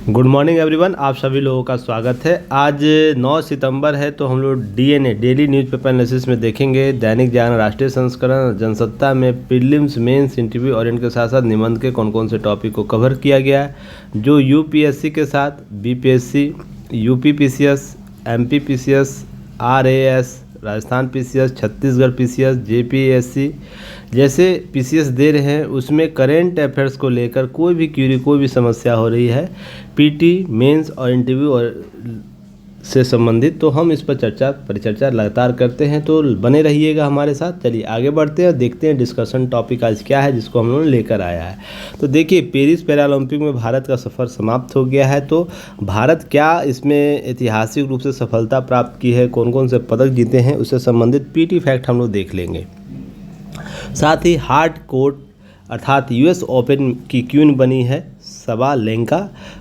Good morning everyone, आप सभी लोगों का स्वागत है। आज 9 सितंबर है तो हम लोग डीएनए डेली न्यूज़पेपर एनालिसिस में देखेंगे दैनिक जागरण राष्ट्रीय संस्करण जनसत्ता में प्रीलिम्स मेंस इंटरव्यू ओरिएंट के साथ साथ निबंध के कौन कौन से टॉपिक को कवर किया गया है, जो यूपीएससी के साथ BPSC, UP PCS, MP PCS, RAS, Rajasthan PCS, Chhattisgarh PCS, JPSC जैसे पीसीएस दे रहे हैं, उसमें करेंट अफेयर्स को लेकर कोई भी क्यूरी, कोई भी समस्या हो रही है पीटी मेंस और इंटरव्यू और से संबंधित, तो हम इस पर परिचर्चा लगातार करते हैं। तो बने रहिएगा हमारे साथ। चलिए आगे बढ़ते हैं, देखते हैं डिस्कशन टॉपिक आज क्या है जिसको हम लोगों ने लेकर आया है। तो देखिए, पेरिस पैरालंपिक में भारत का सफ़र समाप्त हो गया है। तो भारत क्या इसमें ऐतिहासिक रूप से सफलता प्राप्त की है, कौन कौन से पदक जीते हैं, उससे संबंधित पीटी फैक्ट हम लोग देख लेंगे। साथ ही हार्ड कोर्ट अर्थात यूएस ओपन की क्वीन बनी है सबालेंका,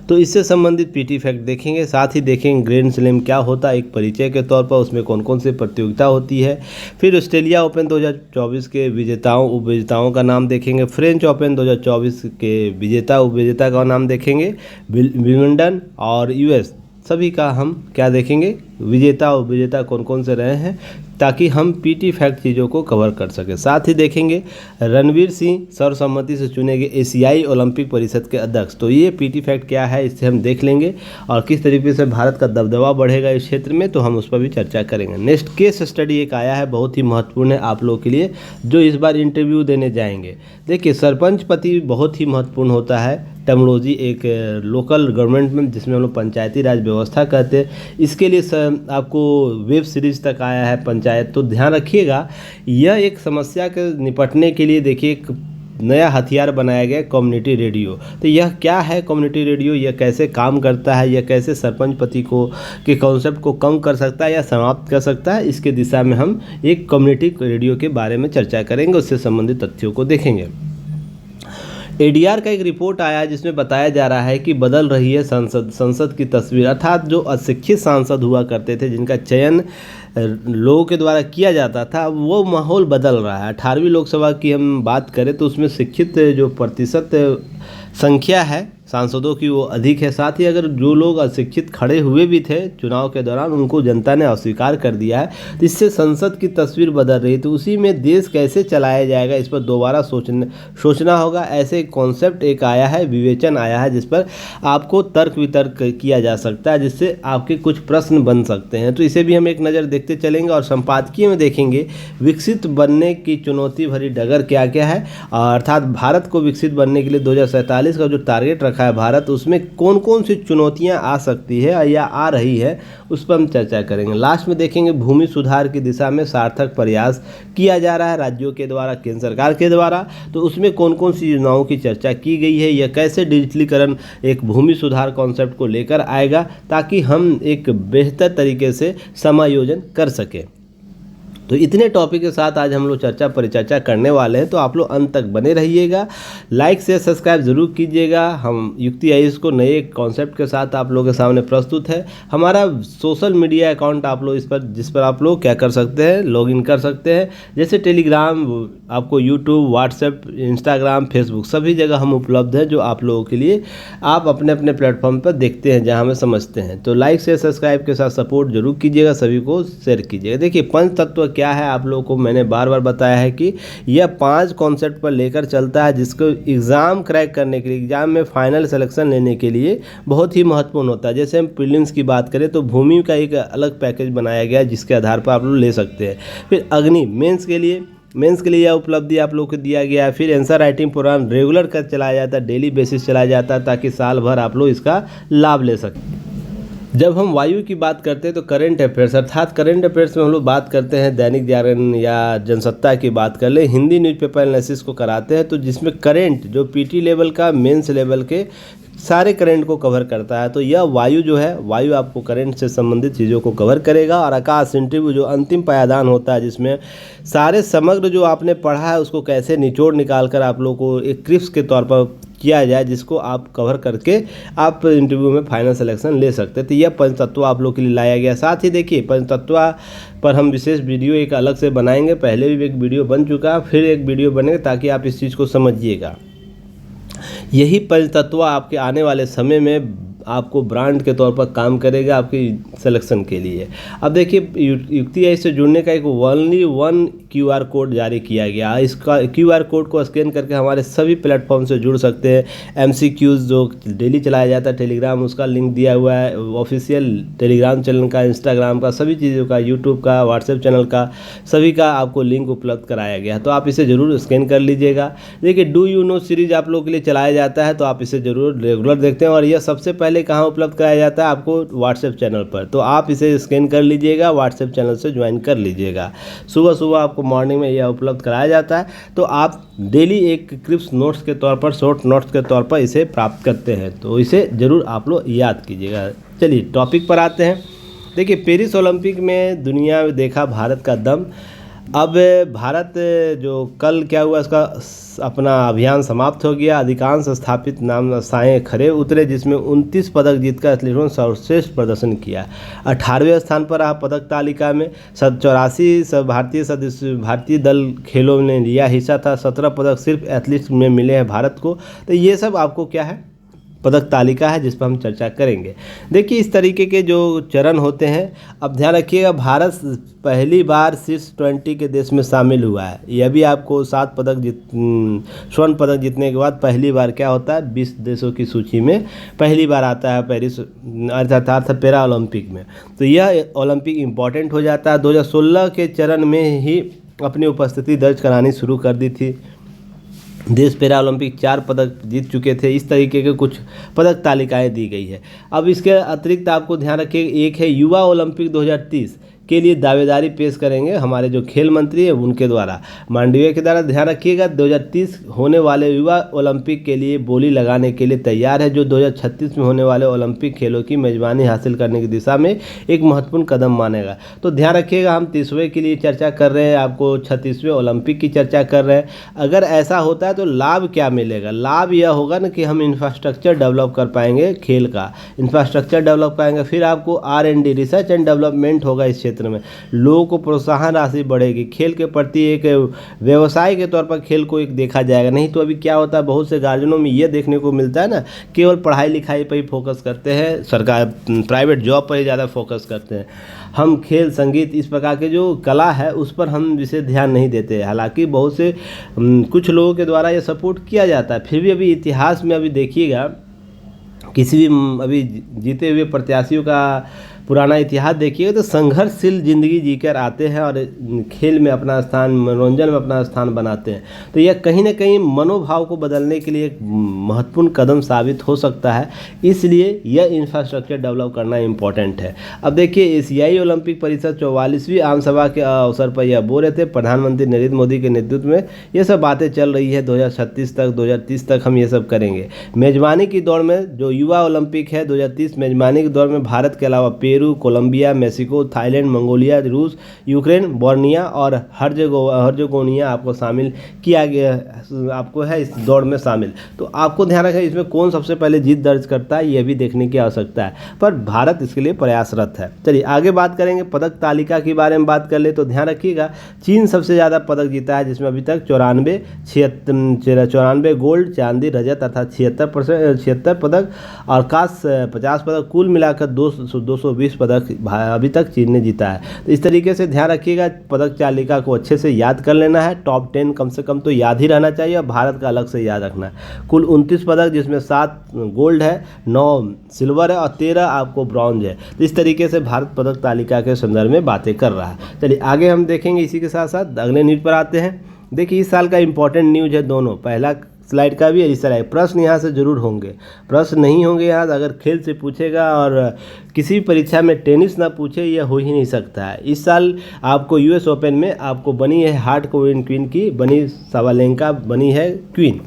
तो इससे संबंधित पीटी फैक्ट देखेंगे। साथ ही देखेंगे ग्रैंड स्लैम क्या होता है एक परिचय के तौर पर, उसमें कौन कौन सी प्रतियोगिता होती है। फिर ऑस्ट्रेलिया ओपन 2024 के विजेताओं उपविजेताओं का नाम देखेंगे। फ्रेंच ओपन 2024 के विजेता उपविजेता का नाम देखेंगे। विंबलडन और यूएस सभी का हम क्या देखेंगे, विजेता और विजेता कौन कौन से रहे हैं, ताकि हम पीटी फैक्ट चीज़ों को कवर कर सकें। साथ ही देखेंगे रणवीर सिंह सर्वसम्मति से चुने गए एशियाई ओलंपिक परिषद के अध्यक्ष, तो ये पीटी फैक्ट क्या है इससे हम देख लेंगे। और किस तरीके से भारत का दबदबा बढ़ेगा इस क्षेत्र में, तो हम उस पर भी चर्चा करेंगे। नेक्स्ट केस स्टडी एक आया है, बहुत ही महत्वपूर्ण है आप लोगों के लिए जो इस बार इंटरव्यू देने जाएंगे। देखिए, सरपंच पति बहुत ही महत्वपूर्ण होता है, टेक्नोलॉजी एक लोकल गवर्नमेंट में जिसमें हम लोग पंचायती राज व्यवस्था कहते हैं। इसके लिए आपको वेब सीरीज तक आया है पंचायत, तो ध्यान रखिएगा। यह एक समस्या के निपटने के लिए देखिए एक नया हथियार बनाया गया कम्युनिटी रेडियो। तो यह क्या है कम्युनिटी रेडियो, यह कैसे काम करता है, यह कैसे सरपंच पति को के कॉन्सेप्ट को कम कर सकता है या समाप्त कर सकता है, इसके दिशा में हम एक कम्युनिटी रेडियो के बारे में चर्चा करेंगे, उससे संबंधित तथ्यों को देखेंगे। एडीआर का एक रिपोर्ट आया है जिसमें बताया जा रहा है कि बदल रही है संसद की तस्वीर, अर्थात जो अशिक्षित सांसद हुआ करते थे जिनका चयन लोगों के द्वारा किया जाता था, वो माहौल बदल रहा है। 18वीं लोकसभा की हम बात करें तो उसमें शिक्षित जो प्रतिशत संख्या है सांसदों की वो अधिक है। साथ ही अगर जो लोग अशिक्षित खड़े हुए भी थे चुनाव के दौरान, उनको जनता ने अस्वीकार कर दिया है, तो इससे संसद की तस्वीर बदल रही है। तो उसी में देश कैसे चलाया जाएगा इस पर दोबारा सोचना होगा। ऐसे कॉन्सेप्ट एक आया है, विवेचन आया है, जिस पर आपको तर्क वितर्क किया जा सकता है, जिससे आपके कुछ प्रश्न बन सकते हैं। तो इसे भी हम एक नज़र देखते चलेंगे। और संपादकीय में देखेंगे विकसित बनने की चुनौती भरी डगर क्या क्या है, अर्थात भारत को विकसित बनने के लिए 2047 का जो टारगेट रखा है भारत, उसमें कौन कौन सी चुनौतियां आ सकती है या आ रही है, उस पर हम चर्चा करेंगे। लास्ट में देखेंगे भूमि सुधार की दिशा में सार्थक प्रयास किया जा रहा है राज्यों के द्वारा, केंद्र सरकार के द्वारा, तो उसमें कौन कौन सी योजनाओं की चर्चा की गई है, या कैसे डिजिटलीकरण एक भूमि सुधार कॉन्सेप्ट को लेकर आएगा, ताकि हम एक बेहतर तरीके से समायोजन कर सकें। तो इतने टॉपिक के साथ आज हम लोग परिचर्चा करने वाले हैं, तो आप लोग अंत तक बने रहिएगा। लाइक से सब्सक्राइब जरूर कीजिएगा। हम युक्ति आयुष को नए कॉन्सेप्ट के साथ आप लोगों के सामने प्रस्तुत है। हमारा सोशल मीडिया अकाउंट आप लोग जिस पर आप लोग क्या कर सकते हैं, लॉगिन कर सकते हैं, जैसे टेलीग्राम, आपको यूट्यूब, व्हाट्सएप, इंस्टाग्राम, फेसबुक, सभी जगह हम उपलब्ध हैं, जो आप लोगों के लिए आप अपने अपने प्लेटफॉर्म पर देखते हैं, जहाँ हमें समझते हैं। तो लाइक से सब्सक्राइब के साथ सपोर्ट जरूर कीजिएगा, सभी को शेयर कीजिएगा। देखिए, पंच तत्व क्या है, आप लोगों को मैंने बार बार बताया है कि यह 5 कॉन्सेप्ट पर लेकर चलता है, जिसको एग्ज़ाम क्रैक करने के लिए, एग्ज़ाम में फाइनल सिलेक्शन लेने के लिए बहुत ही महत्वपूर्ण होता है। जैसे हम प्रीलिम्स की बात करें तो भूमि का एक अलग पैकेज बनाया गया है, जिसके आधार पर आप लोग ले सकते हैं। फिर अग्नि मेंस के लिए यह उपलब्धि आप लोग को दिया गया है। फिर आंसर राइटिंग प्रोग्राम रेगुलर कर चलाया जाता है, डेली बेसिस चलाया जाता है, ताकि साल भर आप लोग इसका लाभ ले सकें। जब हम वायु की बात करते हैं तो करंट अफेयर्स, अर्थात करंट अफेयर्स में हम लोग बात करते हैं, दैनिक जागरण या जनसत्ता की बात कर ले, हिंदी न्यूज़पेपर एनालिसिस को कराते हैं, तो जिसमें करंट जो पीटी लेवल का, मेंस लेवल के सारे करंट को कवर करता है। तो यह वायु जो है, वायु आपको करंट से संबंधित चीज़ों को कवर करेगा। और आकाश इंटरव्यू जो अंतिम पायदान होता है, जिसमें सारे समग्र जो आपने पढ़ा है उसको कैसे निचोड़ निकाल कर आप लोगों को एक क्रिप्स के तौर पर किया जाए, जिसको आप कवर करके आप इंटरव्यू में फाइनल सिलेक्शन ले सकते हैं। तो यह पंचतत्व आप लोग के लिए लाया गया। साथ ही देखिए, पंचतत्व पर हम विशेष वीडियो एक अलग से बनाएंगे, पहले भी एक वीडियो बन चुका, फिर एक वीडियो बनेगा, ताकि आप इस चीज़ को समझिएगा। यही पंचतत्व आपके आने वाले समय में आपको ब्रांड के तौर पर काम करेगा आपकी सिलेक्शन के लिए। अब देखिए यूपीआई से जुड़ने का एक ओनली वन क्यूआर कोड जारी किया गया। इसका क्यूआर कोड को स्कैन करके हमारे सभी प्लेटफॉर्म से जुड़ सकते हैं। एमसीक्यूज़ जो डेली चलाया जाता है टेलीग्राम, उसका लिंक दिया हुआ है, ऑफिशियल टेलीग्राम चैनल का, इंस्टाग्राम का, सभी चीज़ों का, यूट्यूब का, व्हाट्सएप चैनल का, सभी का आपको लिंक उपलब्ध कराया गया है। तो आप इसे ज़रूर स्कैन कर लीजिएगा। देखिए डू यू नो सीरीज आप लोगों के लिए चलाया जाता है, तो आप इसे ज़रूर रेगुलर देखते हैं। और यह सबसे पहले कहाँ उपलब्ध कराया जाता है? आपको व्हाट्सएप चैनल पर। तो आप इसे स्कैन कर लीजिएगा, व्हाट्सएप चैनल से ज्वाइन कर लीजिएगा। सुबह सुबह आपको मॉर्निंग में यह उपलब्ध कराया जाता है। तो आप डेली एक क्रिप्स नोट्स के तौर पर, शॉर्ट नोट्स के तौर पर इसे प्राप्त करते हैं। तो इसे ज़रूर आप लोग याद कीजिएगा। चलिए टॉपिक पर आते हैं। देखिए पेरिस ओलंपिक में दुनिया में देखा भारत का दम। अब भारत जो कल क्या हुआ, इसका अपना अभियान समाप्त हो गया। अधिकांश स्थापित नाम साएँ खरे उतरे, जिसमें 29 पदक जीतकर एथलीटों ने सर्वश्रेष्ठ प्रदर्शन किया। 18वें स्थान पर रहा पदक तालिका में। 84 भारतीय दल खेलों ने लिया हिस्सा था। 17 पदक सिर्फ एथलीट्स में मिले हैं भारत को। तो ये सब आपको क्या है, पदक तालिका है जिस पर हम चर्चा करेंगे। देखिए इस तरीके के जो चरण होते हैं। अब ध्यान रखिएगा भारत पहली बार शीर्ष 20 के देश में शामिल हुआ है। यह भी आपको 7 स्वर्ण पदक जीतने के बाद पहली बार क्या होता है, 20 देशों की सूची में पहली बार आता है पेरिस अर्थात पैरा ओलंपिक में। तो यह ओलंपिक इम्पॉर्टेंट हो जाता है। 2016 के चरण में ही अपनी उपस्थिति दर्ज करानी शुरू कर दी थी। देश पैरा ओलंपिक 4 पदक जीत चुके थे। इस तरीके के कुछ पदक तालिकाएं दी गई है। अब इसके अतिरिक्त आपको ध्यान रखिए, एक है युवा ओलंपिक 2030 के लिए दावेदारी पेश करेंगे हमारे जो खेल मंत्री हैं उनके द्वारा, मांडविया के द्वारा। ध्यान रखिएगा 2030 होने वाले युवा ओलंपिक के लिए बोली लगाने के लिए तैयार है, जो 2036 में होने वाले ओलंपिक खेलों की मेजबानी हासिल करने की दिशा में एक महत्वपूर्ण कदम मानेगा। तो ध्यान रखिएगा हम 30वें के लिए चर्चा कर रहे हैं, आपको 36वें ओलंपिक की चर्चा कर रहे हैं। अगर ऐसा होता है तो लाभ क्या मिलेगा? लाभ यह होगा ना कि हम इंफ्रास्ट्रक्चर डेवलप कर पाएंगे, खेल का इंफ्रास्ट्रक्चर डेवलप पाएंगे। फिर आपको R&D रिसर्च एंड डेवलपमेंट होगा इस क्षेत्र में। लोगों को प्रोत्साहन राशि बढ़ेगी। खेल के प्रति एक व्यवसाय के तौर पर खेल को एक देखा जाएगा। नहीं तो अभी क्या होता है, बहुत से गार्जियनों में ये देखने को मिलता है ना, केवल पढ़ाई लिखाई पर ही फोकस करते हैं, सरकार प्राइवेट जॉब पर ही ज़्यादा फोकस करते हैं। हम खेल, संगीत, इस प्रकार के जो कला है उस पर हम विशेष ध्यान नहीं देते। हालांकि बहुत से कुछ लोगों के द्वारा ये सपोर्ट किया जाता है। फिर भी अभी इतिहास में अभी देखिएगा, किसी भी अभी जीते हुए प्रत्याशियों का पुराना इतिहास देखिएगा तो संघर्षशील जिंदगी जीकर आते हैं और खेल में अपना स्थान, मनोरंजन में अपना स्थान बनाते हैं। तो यह कहीं ना कहीं मनोभाव को बदलने के लिए एक महत्वपूर्ण कदम साबित हो सकता है। इसलिए यह इंफ्रास्ट्रक्चर डेवलप करना इम्पोर्टेंट है। अब देखिए एशियाई ओलंपिक परिषद 44वीं आम सभा के अवसर पर यह बोल रहे थे। प्रधानमंत्री नरेंद्र मोदी के नेतृत्व में ये सब बातें चल रही है। 2036 तक, 2030 तक हम ये सब करेंगे। मेजबानी की दौड़ में जो युवा ओलंपिक है 2030, मेजबानी की दौड़ में भारत के अलावा Peru, Colombia, Mexico, Thailand, Mongolia, रूस, यूक्रेन, बोर्निया और हर्जेगोनिया आपको शामिल किया गया, आपको है इस दौड़ में शामिल। तो आपको ध्यान रखें इसमें कौन सबसे पहले जीत दर्ज करता है, यह भी देखने की आवश्यकता है, पर भारत इसके लिए प्रयासरत है। चलिए आगे बात करेंगे, पदक तालिका के बारे में बात कर ले तो ध्यान रखिएगा चीन सबसे ज़्यादा पदक जीता है, जिसमें अभी तक 94 गोल्ड, चांदी, रजत अर्थात 76 पदक और कांस्य 50 पदक, कुल मिलाकर 220 पदक अभी तक चीन ने जीता है। तो इस तरीके से ध्यान रखिएगा, पदक तालिका को अच्छे से याद कर लेना है। टॉप 10 कम से कम तो याद ही रहना चाहिए और भारत का अलग से याद रखना है। कुल 29 पदक, जिसमें 7 गोल्ड है, 9 सिल्वर है और 13 आपको ब्रॉन्ज है। तो इस तरीके से भारत पदक तालिका के संदर्भ में बातें कर रहा है। चलिए आगे हम देखेंगे। इसी के साथ साथ अगले न्यूज़ पर आते हैं। देखिए इस साल का इंपॉर्टेंट न्यूज़ है दोनों, पहला स्लाइड का भी इस तरह प्रश्न यहाँ से जरूर होंगे। प्रश्न नहीं होंगे यहाँ अगर खेल से पूछेगा और किसी भी परीक्षा में टेनिस ना पूछे, यह हो ही नहीं सकता है। इस साल आपको US ओपन में आपको बनी है हार्ट क्वीन की बनी साबालेंका बनी है क्वीन।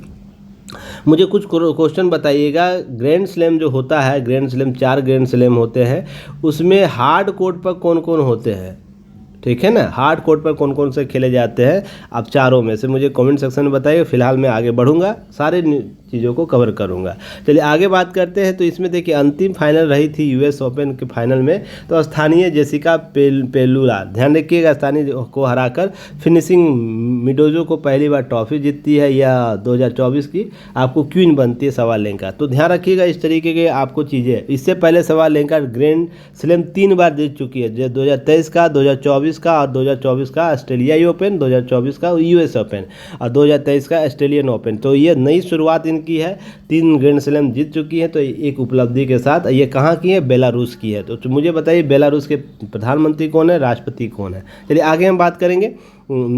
मुझे कुछ क्वेश्चन बताइएगा। ग्रैंड स्लैम जो होता है, ग्रैंड स्लैम 4 ग्रैंड स्लैम होते हैं, उसमें हार्ड कोर्ट पर कौन कौन होते हैं? ठीक है ना, हार्ड कोर्ट पर कौन कौन से खेले जाते हैं? आप चारों में से मुझे कमेंट सेक्शन में बताइए। फिलहाल मैं आगे बढ़ूंगा, सारे चीज़ों को कवर करूँगा। चलिए आगे बात करते हैं। तो इसमें देखिए अंतिम फाइनल रही थी यूएस ओपन के फाइनल में, तो स्थानीय जेसिका पेलुला, ध्यान रखिएगा, स्थानीय को हराकर फिनिशिंग मिडोजो को पहली बार ट्रॉफी जीतती है या 2024 की आपको क्वीन बनती है सवालेंका। तो ध्यान रखिएगा इस तरीके के आपको चीज़ें। इससे पहले सवालेंका ग्रैंड स्लैम 3 बार जीत चुकी है, 2023 का, 2024 का और 2024 का ऑस्ट्रेलियाई ओपन, 2024 का यूएस ओपन और 2023 का ऑस्ट्रेलियन ओपन। तो ये नई शुरुआत इनकी है, 3 ग्रैंड स्लैम जीत चुकी है। तो एक उपलब्धि के साथ ये कहाँ की है, बेलारूस की है। तो मुझे बताइए बेलारूस के प्रधानमंत्री कौन है, राष्ट्रपति कौन है। चलिए आगे हम बात करेंगे।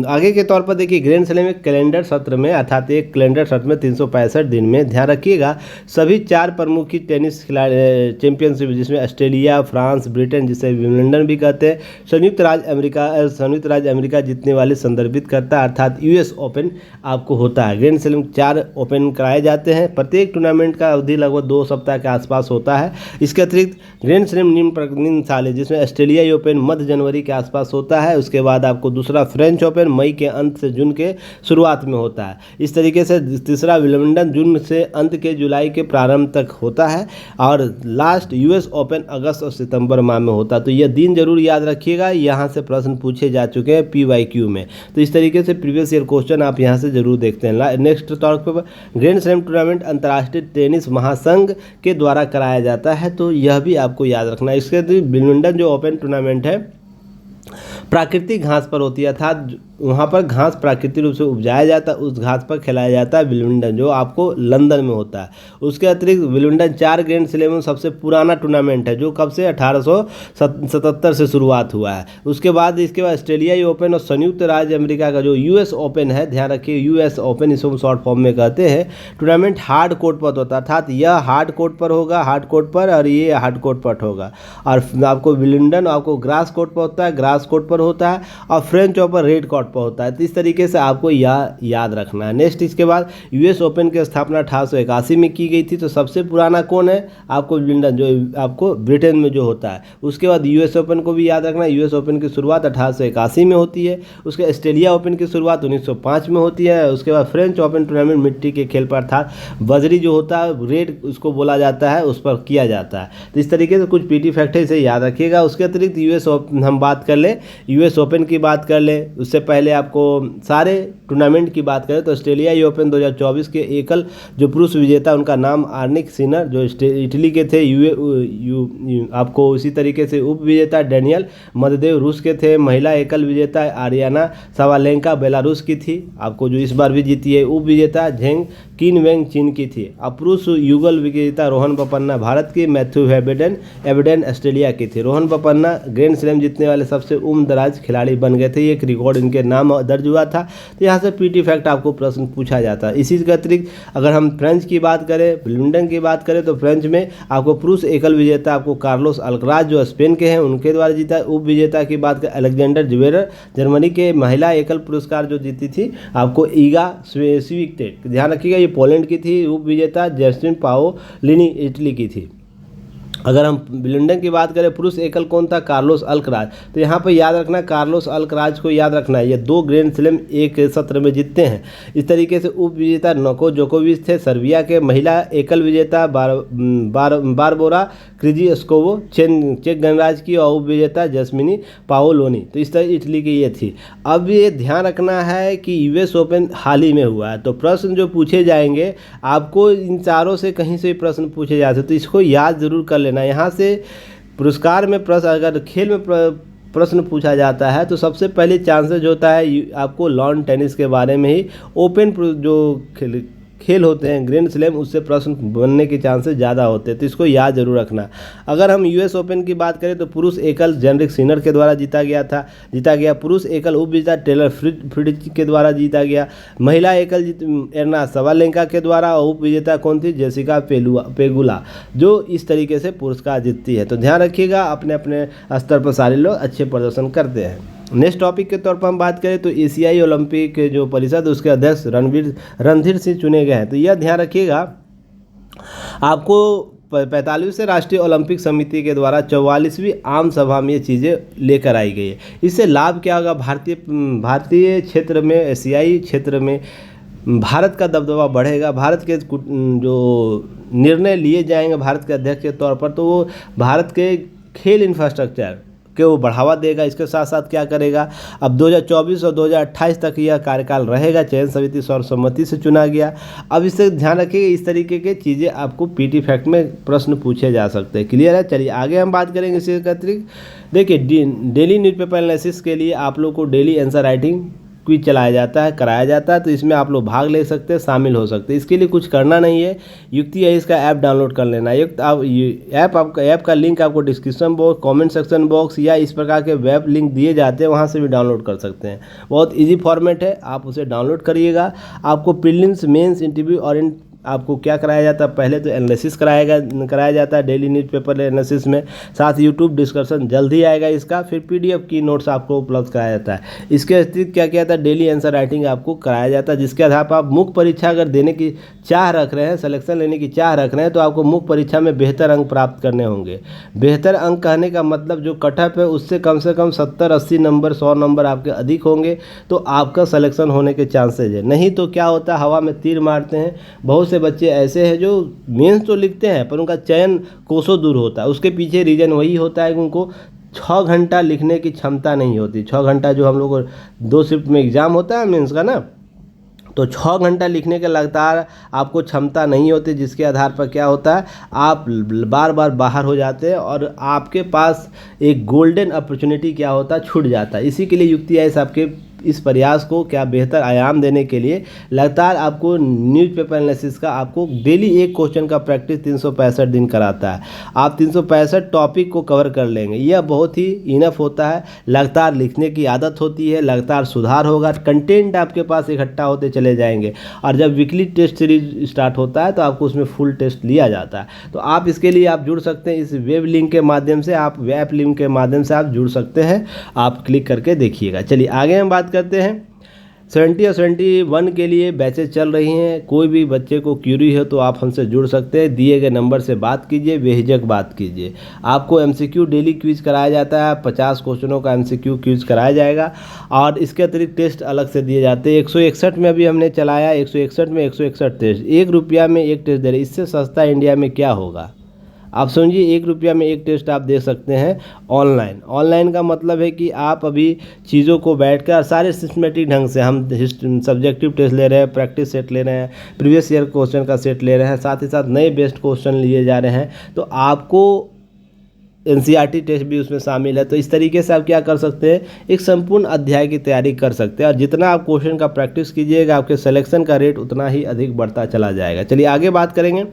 आगे के तौर पर देखिए ग्रैंड स्लैम एक कैलेंडर सत्र में, अर्थात एक कैलेंडर सत्र में 365 दिन में, ध्यान रखिएगा, सभी 4 प्रमुख टेनिस खिलाड़ी चैंपियनशिप, जिसमें ऑस्ट्रेलिया, फ्रांस, ब्रिटेन, जिसे विंबलडन भी कहते हैं, संयुक्त राज्य अमेरिका जीतने वाले संदर्भित करता है, अर्थात यूएस ओपन आपको होता है। ग्रैंड स्लैम 4 ओपन कराए जाते हैं। प्रत्येक टूर्नामेंट का अवधि लगभग 2 सप्ताह के आसपास होता है। इसके अतिरिक्त ग्रैंड स्लैम निम्न साल है, जिसमें ऑस्ट्रेलियाई ओपन मध्य जनवरी के आसपास होता है। उसके बाद आपको दूसरा फ्रेंच ओपन मई के अंत से जून के शुरुआत में होता है। इस तरीके से तीसरा विंबलडन जून से अंत के जुलाई के प्रारंभ तक होता है और लास्ट यूएस ओपन अगस्त और सितंबर माह में होता है। तो यह दिन जरूर याद रखिएगा, यहाँ से प्रश्न पूछे जा चुके हैं PYQ में। तो इस तरीके से प्रीवियस ईयर क्वेश्चन आप यहाँ से जरूर देखते हैं। नेक्स्ट तौर पर ग्रैंड स्लैम टूर्नामेंट अंतर्राष्ट्रीय टेनिस महासंघ के द्वारा कराया जाता है, तो यह भी आपको याद रखना है। इसके विंबलडन जो ओपन टूर्नामेंट है प्राकृतिक घास पर होती है, अर्थात वहाँ पर घास प्राकृतिक रूप से उपजाया जाता है, उस घास पर खिलाया जाता है विंबलडन, जो आपको लंदन में होता है। उसके अतिरिक्त विंबलडन 4 ग्रैंड स्लैम में सबसे पुराना टूर्नामेंट है, जो कब से 1877 से शुरुआत हुआ है। उसके बाद इसके बाद ऑस्ट्रेलियाई ओपन और संयुक्त राज्य अमेरिका का जो यूएस ओपन है, ध्यान रखिए यूएस ओपन इसको शॉर्ट फॉर्म में कहते हैं, टूर्नामेंट हार्ड कोर्ट पर होता है, अर्थात यह हार्ड कोर्ट पर होगा, हार्ड कोर्ट पर, और ये हार्ड कोर्ट पर होगा। और आपको विंबलडन आपको ग्रास कोर्ट पर होता है, ग्रास कोर्ट पर होता है, और फ्रेंच ओपन रेड कोर्ट पर होता है। तो इस तरीके से आपको याद रखना है। नेक्स्ट इसके बाद यूएस ओपन की स्थापना 1881 में की गई थी। तो सबसे पुराना कौन है, आपको विंबलडन, जो आपको ब्रिटेन में जो होता है। उसके बाद यूएस ओपन को भी याद रखना, यूएस ओपन की शुरुआत 1881 में होती है। उसके ऑस्ट्रेलिया ओपन की शुरुआत 1905 में होती है। उसके बाद फ्रेंच ओपन टूर्नामेंट मिट्टी के खेल पर, अर्थात बजरी जो होता है, रेड उसको बोला जाता है, उस पर किया जाता है। तो इस तरीके से कुछ पीटी फैक्ट है, इसे याद रखिएगा। उसके अतिरिक्त यूएस ओपन हम बात कर लें, यूएस ओपन की बात कर लें, उससे पहले आपको सारे टूर्नामेंट की बात करें तो ऑस्ट्रेलियाई ओपन 2024 के एकल जो पुरुष विजेता, उनका नाम आर्निक सिनर, जो इटली के थे। आपको उसी तरीके से उप विजेता डेनियल मददेव रूस के थे। महिला एकल विजेता आरियाना सवालेंका बेलारूस की थी, आपको जो इस बार भी जीती है। उप विजेता झेंग किनवेंग चीन की थी। अब पुरुष युगल विजेता रोहन बोपन्ना भारत की, मैथ्यू एबेडन ऑस्ट्रेलिया की थी। रोहन बोपन्ना ग्रैंड स्लैम जीतने वाले सबसे उम्रदराज खिलाड़ी बन गए थे, एक रिकॉर्ड इनके नाम दर्ज हुआ था। तो यहाँ से पीटी फैक्ट आपको प्रश्न पूछा जाता है। इसी के अतिरिक्त अगर हम फ्रेंच की बात करें, विंबलडन की बात करें, तो फ्रेंच में आपको पुरुष एकल विजेता आपको कार्लोस अल्कराज जो स्पेन के हैं, उनके द्वारा जीता। उप विजेता की बात करें अलेक्जेंडर ज्वेरेर जर्मनी के। महिला एकल पुरस्कार जो जीती थी आपको ईगा स्वितेक, ध्यान रखिएगा, ये पोलैंड की थी। उप विजेता जैस्मिन पाओलिनी इटली की थी। अगर हम विंबलडन की बात करें, पुरुष एकल कौन था, कार्लोस अल्कराज। तो यहाँ पर याद रखना, कार्लोस अल्कराज को याद रखना है, ये 2 ग्रैंड स्लैम एक सत्र में जीतते हैं। इस तरीके से उप विजेता नोको जोकोविच थे सर्बिया के। महिला एकल विजेता बारबोरा क्रिजिस्कोवा चेक गणराज्य की, और उप विजेता जस्मिनी पाओलोनी, तो इस तरह इटली की ये थी। अब ये ध्यान रखना है कि यूएस ओपन हाल ही में हुआ है, तो प्रश्न जो पूछे जाएंगे आपको इन चारों से कहीं से प्रश्न पूछे जाते हैं, तो इसको याद जरूर कर लेना। यहाँ से पुरस्कार में प्रश्न, अगर खेल में प्रश्न पूछा जाता है तो सबसे पहले चांसेस होता है आपको लॉन टेनिस के बारे में ही, ओपन जो खेल होते हैं ग्रैंड स्लैम, उससे प्रश्न बनने के चांसेस ज़्यादा होते हैं, तो इसको याद जरूर रखना। अगर हम यूएस ओपन की बात करें तो पुरुष एकल जेनरिक सिनर के द्वारा जीता गया। पुरुष एकल उप विजेता टेलर फ्रिट्ज के द्वारा जीता गया। महिला एकल एर्ना सवालेंका के द्वारा, और उप विजेता कौन थी, जेसिका पेगुला, जो इस तरीके से पुरस्कार जीतती है। तो ध्यान रखिएगा, अपने अपने स्तर पर सारे लोग अच्छे प्रदर्शन करते हैं। नेक्स्ट टॉपिक के तौर पर हम बात करें तो एशियाई ओलंपिक जो परिषद, उसके अध्यक्ष रणधीर सिंह चुने गए हैं। तो यह ध्यान रखिएगा, आपको 45वें राष्ट्रीय ओलंपिक समिति के द्वारा 44वीं आम सभा में ये चीज़ें लेकर आई गई है। इससे लाभ क्या होगा, भारतीय क्षेत्र में, एशियाई क्षेत्र में भारत का दबदबा बढ़ेगा, भारत के जो निर्णय लिए जाएंगे भारत के अध्यक्ष के तौर पर, तो वो भारत के खेल इंफ्रास्ट्रक्चर के वो बढ़ावा देगा। इसके साथ साथ क्या करेगा, अब 2024 और 2028 तक यह कार्यकाल रहेगा, चयन समिति सर्वसम्मति से चुना गया। अब इससे ध्यान रखिए, इस तरीके के चीज़ें आपको पीटी फैक्ट में प्रश्न पूछे जा सकते हैं। क्लियर है? चलिए आगे हम बात करेंगे इसके अतिरिक्त। देखिए डेली न्यूज़पेपर एनालिसिस के लिए आप लोग को डेली आंसर राइटिंग क्विज चलाया जाता है, कराया जाता है, तो इसमें आप लोग भाग ले सकते हैं, शामिल हो सकते हैं। इसके लिए कुछ करना नहीं है, युक्ति है इसका ऐप डाउनलोड कर लेना है। ऐप का लिंक आपको description box, comment section box या इस प्रकार के वेब लिंक दिए जाते हैं, वहाँ से भी डाउनलोड कर सकते हैं। बहुत ईजी फॉर्मेट है, आप उसे डाउनलोड करिएगा। आपको प्रीलिम्स, मेंस, इंटरव्यू और आपको क्या कराया जाता है, पहले तो एनालिसिस कराया जाता है डेली न्यूज़पेपर एनालिसिस में, साथ यूट्यूब डिस्कशन जल्द ही आएगा इसका। फिर पीडीएफ की नोट्स आपको उपलब्ध कराया जाता है। इसके अतिरिक्त क्या किया जाता है, डेली आंसर राइटिंग आपको कराया जाता है, जिसके आधार पर आप मुख्य परीक्षा अगर देने की चाह रख रहे हैं, सिलेक्शन लेने की चाह रख रहे हैं, तो आपको मुख्य परीक्षा में बेहतर अंक प्राप्त करने होंगे। बेहतर अंक कहने का मतलब जो कट ऑफ है उससे कम से कम 70-80 नंबर, 100 नंबर आपके अधिक होंगे, तो आपका सिलेक्शन होने के चांसेज है। नहीं तो क्या होता है, हवा में तीर मारते हैं। बहुत से बच्चे ऐसे हैं जो मेंस तो लिखते हैं पर उनका चयन कोसों दूर होता है। उसके पीछे रीज़न वही होता है कि उनको 6 घंटा लिखने की क्षमता नहीं होती। 6 घंटा जो हम लोग को 2 शिफ्ट में एग्ज़ाम होता है मेंस का ना, तो 6 घंटा लिखने के लगातार आपको क्षमता नहीं होती, जिसके आधार पर क्या होता है, आप बार बार बाहर हो जाते हैं और आपके पास एक गोल्डन अपॉर्चुनिटी क्या होता है, छूट जाता है। इसी के लिए युक्ति है आपके इस प्रयास को क्या बेहतर आयाम देने के लिए लगातार आपको न्यूज़पेपर एनालिसिस का आपको डेली एक क्वेश्चन का प्रैक्टिस 365 दिन कराता है। आप 365 टॉपिक को कवर कर लेंगे, यह बहुत ही इनफ होता है। लगातार लिखने की आदत होती है, लगातार सुधार होगा, कंटेंट आपके पास इकट्ठा होते चले जाएंगे। और जब वीकली टेस्ट सीरीज स्टार्ट होता है तो आपको उसमें फुल टेस्ट लिया जाता है। तो आप इसके लिए आप जुड़ सकते हैं, इस वेब लिंक के माध्यम से, आप वेब लिंक के माध्यम से आप जुड़ सकते हैं। आप क्लिक करके देखिएगा। चलिए आगे हम बात करते हैं। 70 और 71 के लिए बैचेज चल रही हैं। कोई भी बच्चे को क्यूरी हो तो आप हमसे जुड़ सकते हैं, दिए गए नंबर से बात कीजिए, बेहिचक बात कीजिए। आपको एमसीक्यू डेली क्विज कराया जाता है, 50 क्वेश्चनों का एमसीक्यू क्विज कराया जाएगा और इसके अतिरिक्त टेस्ट अलग से दिए जाते हैं। 161 में अभी हमने चलाया, 161 में 161 टेस्ट, ₹1 में एक टेस्ट दे रहे। इससे सस्ता इंडिया में क्या होगा आप समझिए। ₹1 में एक टेस्ट आप दे सकते हैं ऑनलाइन। ऑनलाइन का मतलब है कि आप अभी चीज़ों को बैठकर सारे सिस्टमेटिक ढंग से, हम सब्जेक्टिव टेस्ट ले रहे हैं, प्रैक्टिस सेट ले रहे हैं, प्रीवियस ईयर क्वेश्चन का सेट ले रहे हैं, साथ ही साथ नए बेस्ट क्वेश्चन लिए जा रहे हैं, तो आपको एनसीईआरटी टेस्ट भी उसमें शामिल है। तो इस तरीके से आप क्या कर सकते हैं, एक संपूर्ण अध्याय की तैयारी कर सकते हैं और जितना आप क्वेश्चन का प्रैक्टिस कीजिएगा आपके सिलेक्शन का रेट उतना ही अधिक बढ़ता चला जाएगा। चलिए आगे बात करेंगे।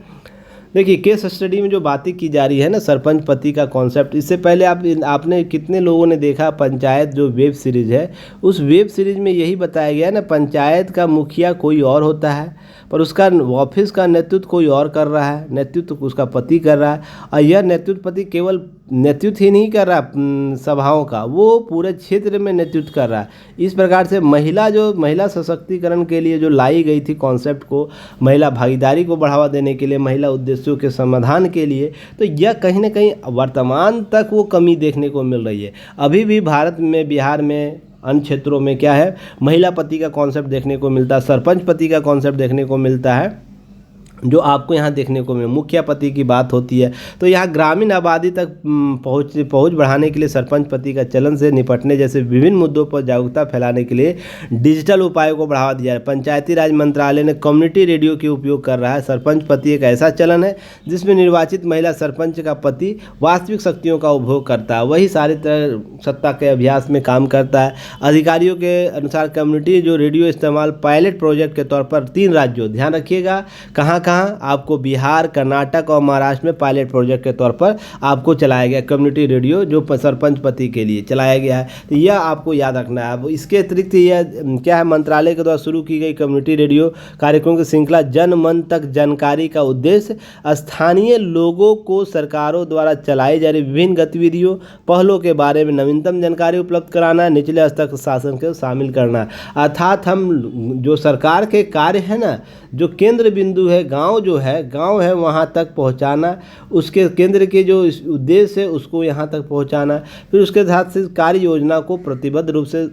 देखिए केस स्टडी में जो बातें की जा रही है ना, सरपंच पति का कॉन्सेप्ट, इससे पहले आपने कितने लोगों ने देखा पंचायत जो वेब सीरीज़ है, उस वेब सीरीज़ में यही बताया गया है ना, पंचायत का मुखिया कोई और होता है पर उसका ऑफिस का नेतृत्व कोई और कर रहा है, नेतृत्व उसका पति कर रहा है। और यह नेतृत्व पति केवल नेतृत्व ही नहीं कर रहा सभाओं का, वो पूरे क्षेत्र में नेतृत्व कर रहा है। इस प्रकार से महिला सशक्तिकरण के लिए जो लाई गई थी कॉन्सेप्ट को, महिला भागीदारी को बढ़ावा देने के लिए, महिला उद्देश्यों के समाधान के लिए, तो यह कहीं ना कहीं वर्तमान तक वो कमी देखने को मिल रही है। अभी भी भारत में, बिहार में, अन्य क्षेत्रों में क्या है, महिला पति का कॉन्सेप्ट देखने को मिलता है, सरपंच पति का कॉन्सेप्ट देखने को मिलता है, जो आपको यहाँ देखने को मिले। मुखिया पति की बात होती है, तो यहाँ ग्रामीण आबादी तक पहुँच बढ़ाने के लिए सरपंच पति का चलन से निपटने जैसे विभिन्न मुद्दों पर जागरूकता फैलाने के लिए डिजिटल उपायों को बढ़ावा दिया है। पंचायती राज मंत्रालय ने कम्युनिटी रेडियो के उपयोग कर रहा है। सरपंच पति एक ऐसा चलन है जिसमें निर्वाचित महिला सरपंच का पति वास्तविक शक्तियों का उपभोग करता है, वही सारी तरह सत्ता के अभ्यास में काम करता है। अधिकारियों के अनुसार कम्युनिटी जो रेडियो इस्तेमाल पायलट प्रोजेक्ट के तौर पर 3 राज्यों, ध्यान रखिएगा कहाँ आपको, बिहार, कर्नाटक और महाराष्ट्र में पायलट प्रोजेक्ट के तौर पर आपको चलाया गया कम्युनिटी रेडियो, जो सरपंच पति के लिए चलाया गया है। तो यह आपको याद रखना है। अब इसके अतिरिक्त यह क्या है, मंत्रालय के द्वारा शुरू की गई कम्युनिटी रेडियो कार्यक्रम की श्रृंखला जन मन तक जानकारी का उद्देश्य स्थानीय लोगों को सरकारों द्वारा चलाई जा रही विभिन्न गतिविधियों, पहलों के बारे में नवीनतम जानकारी उपलब्ध कराना, निचले स्तर के शासन को शामिल करना। अर्थात हम जो सरकार के कार्य है ना, जो केंद्र बिंदु है, गांव है वहाँ तक पहुँचाना, उसके केंद्र के जो उद्देश्य है उसको यहाँ तक पहुँचाना, फिर उसके साथ से कार्य योजना को प्रतिबद्ध रूप से